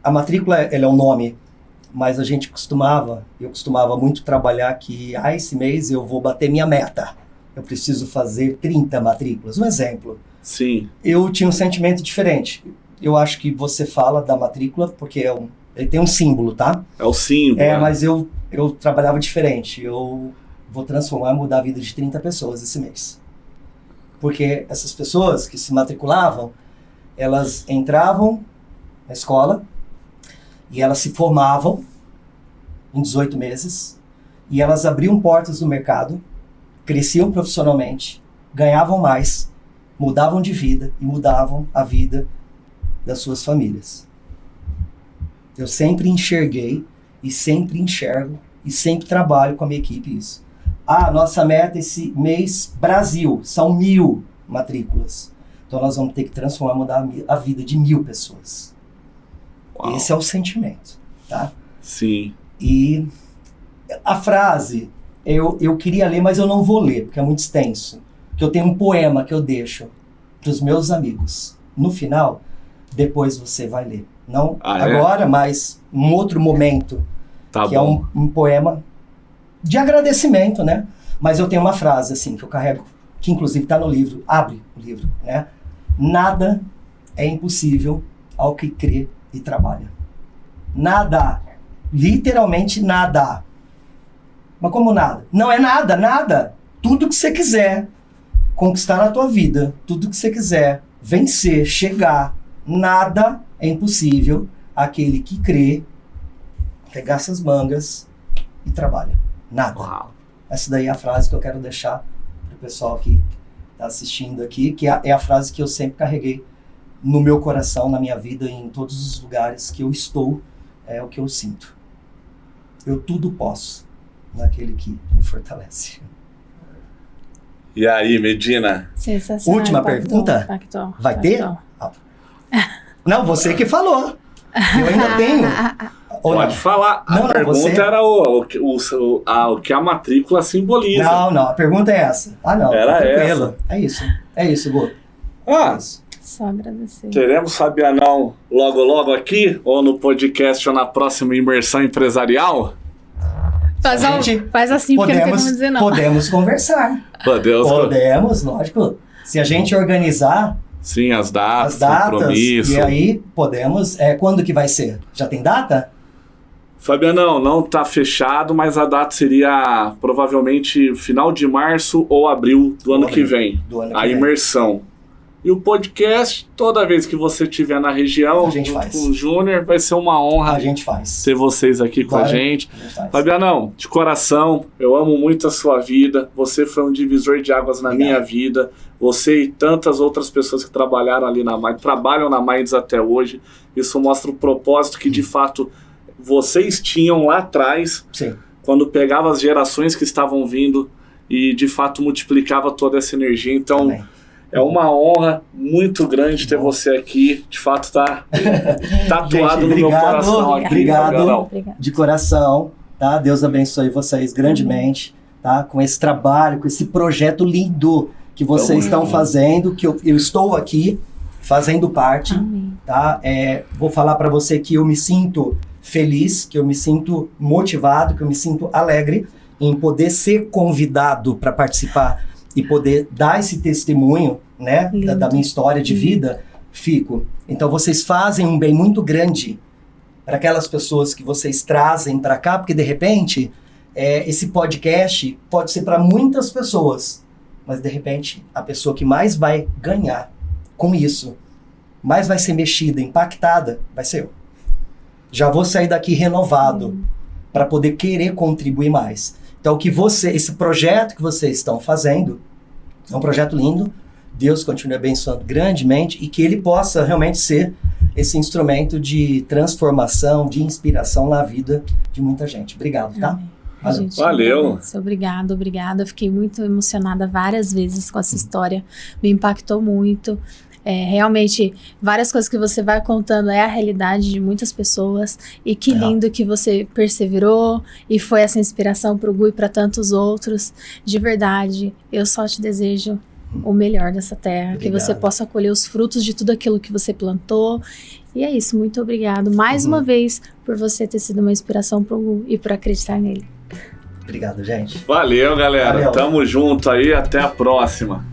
a matrícula ela é um nome, mas eu costumava muito trabalhar que esse mês eu vou bater minha meta. Eu preciso fazer 30 matrículas. Um exemplo. Sim. Eu tinha um sentimento diferente. Eu acho que você fala da matrícula porque ele tem um símbolo, tá? É o símbolo. Mas eu trabalhava diferente. Eu vou transformar e mudar a vida de 30 pessoas esse mês. Porque essas pessoas que se matriculavam, elas entravam na escola e elas se formavam em 18 meses e elas abriam portas no mercado, cresciam profissionalmente, ganhavam mais, mudavam de vida e mudavam a vida das suas famílias. Eu sempre enxerguei e sempre enxergo e sempre trabalho com a minha equipe isso. Nossa meta esse mês, Brasil, são 1.000 matrículas. Então nós vamos ter que transformar, mudar a vida de 1.000 pessoas. Uau. Esse é o sentimento, tá? Sim. E a frase, eu queria ler, mas eu não vou ler, porque é muito extenso. Porque eu tenho um poema que eu deixo para os meus amigos. No final, depois você vai ler. Não agora, mas um outro momento. Tá que bom. É um poema de agradecimento, né? Mas eu tenho uma frase, assim, que eu carrego, que inclusive está no livro, abre o livro, né? Nada é impossível ao que crê e trabalha. Nada. Literalmente nada. Mas como nada? Não é nada. Tudo que você quiser conquistar na tua vida, tudo que você quiser vencer, chegar, nada é impossível àquele que crê, arregaça as mangas e trabalha. Nada. Uau. Essa daí é a frase que eu quero deixar para o pessoal que está assistindo aqui, que é a frase que eu sempre carreguei no meu coração, na minha vida, em todos os lugares que eu estou, é o que eu sinto. Eu tudo posso naquele que me fortalece. E aí, Medina? Sensacional. Última pergunta? Vai ter? Não, você que falou. Eu ainda tenho. Pode falar. A pergunta era o que a matrícula simboliza. Não, a pergunta é essa. Não, era tranquilo. essa. É isso, Gu. Só agradecer. Teremos Fabianão logo aqui, ou no podcast, ou na próxima imersão empresarial? Faz assim, porque não tem como dizer não. Podemos conversar. Podemos, lógico. Se a gente organizar, Sim, as datas, as datas, compromisso. e aí podemos... quando que vai ser? Já tem data? Fabianão, não tá fechado, mas a data seria provavelmente final de março ou abril do ano que vem. A imersão. E o podcast, toda vez que você estiver na região, com o Júnior, vai ser uma honra ter vocês aqui com a gente. Fabianão, de coração, eu amo muito a sua vida. Você foi um divisor de águas na minha vida. Você e tantas outras pessoas que trabalharam ali na Minds, trabalham na Minds até hoje. Isso mostra o propósito que, de fato, vocês tinham lá atrás, quando pegava as gerações que estavam vindo e, de fato, multiplicava toda essa energia. Então... É uma honra muito grande ter você aqui. De fato, tá tatuado gente, no meu coração aqui. Obrigado de coração, tá? Deus abençoe vocês grandemente, tá? Com esse trabalho, com esse projeto lindo que vocês estão fazendo, que eu estou aqui fazendo parte, tá? Vou falar para você que eu me sinto feliz, que eu me sinto motivado, que eu me sinto alegre em poder ser convidado para participar e poder dar esse testemunho, né, da minha história de vida, Então, vocês fazem um bem muito grande para aquelas pessoas que vocês trazem para cá, porque, de repente, esse podcast pode ser para muitas pessoas, mas, de repente, a pessoa que mais vai ganhar com isso, mais vai ser mexida, impactada, vai ser eu. Já vou sair daqui renovado para poder querer contribuir mais. Então, esse projeto que vocês estão fazendo é um projeto lindo. Deus continue abençoando grandemente e que ele possa realmente ser esse instrumento de transformação, de inspiração na vida de muita gente. Obrigado, tá? Valeu. Obrigada. Eu fiquei muito emocionada várias vezes com essa história. Me impactou muito. Realmente, várias coisas que você vai contando é a realidade de muitas pessoas. E que lindo que você perseverou e foi essa inspiração para o Gu e para tantos outros. De verdade, eu só te desejo o melhor dessa terra. Obrigado. Que você possa colher os frutos de tudo aquilo que você plantou. E é isso, muito obrigado mais uma vez por você ter sido uma inspiração para o Gu e por acreditar nele. Obrigado, gente. Valeu, galera. Tamo junto aí, até a próxima.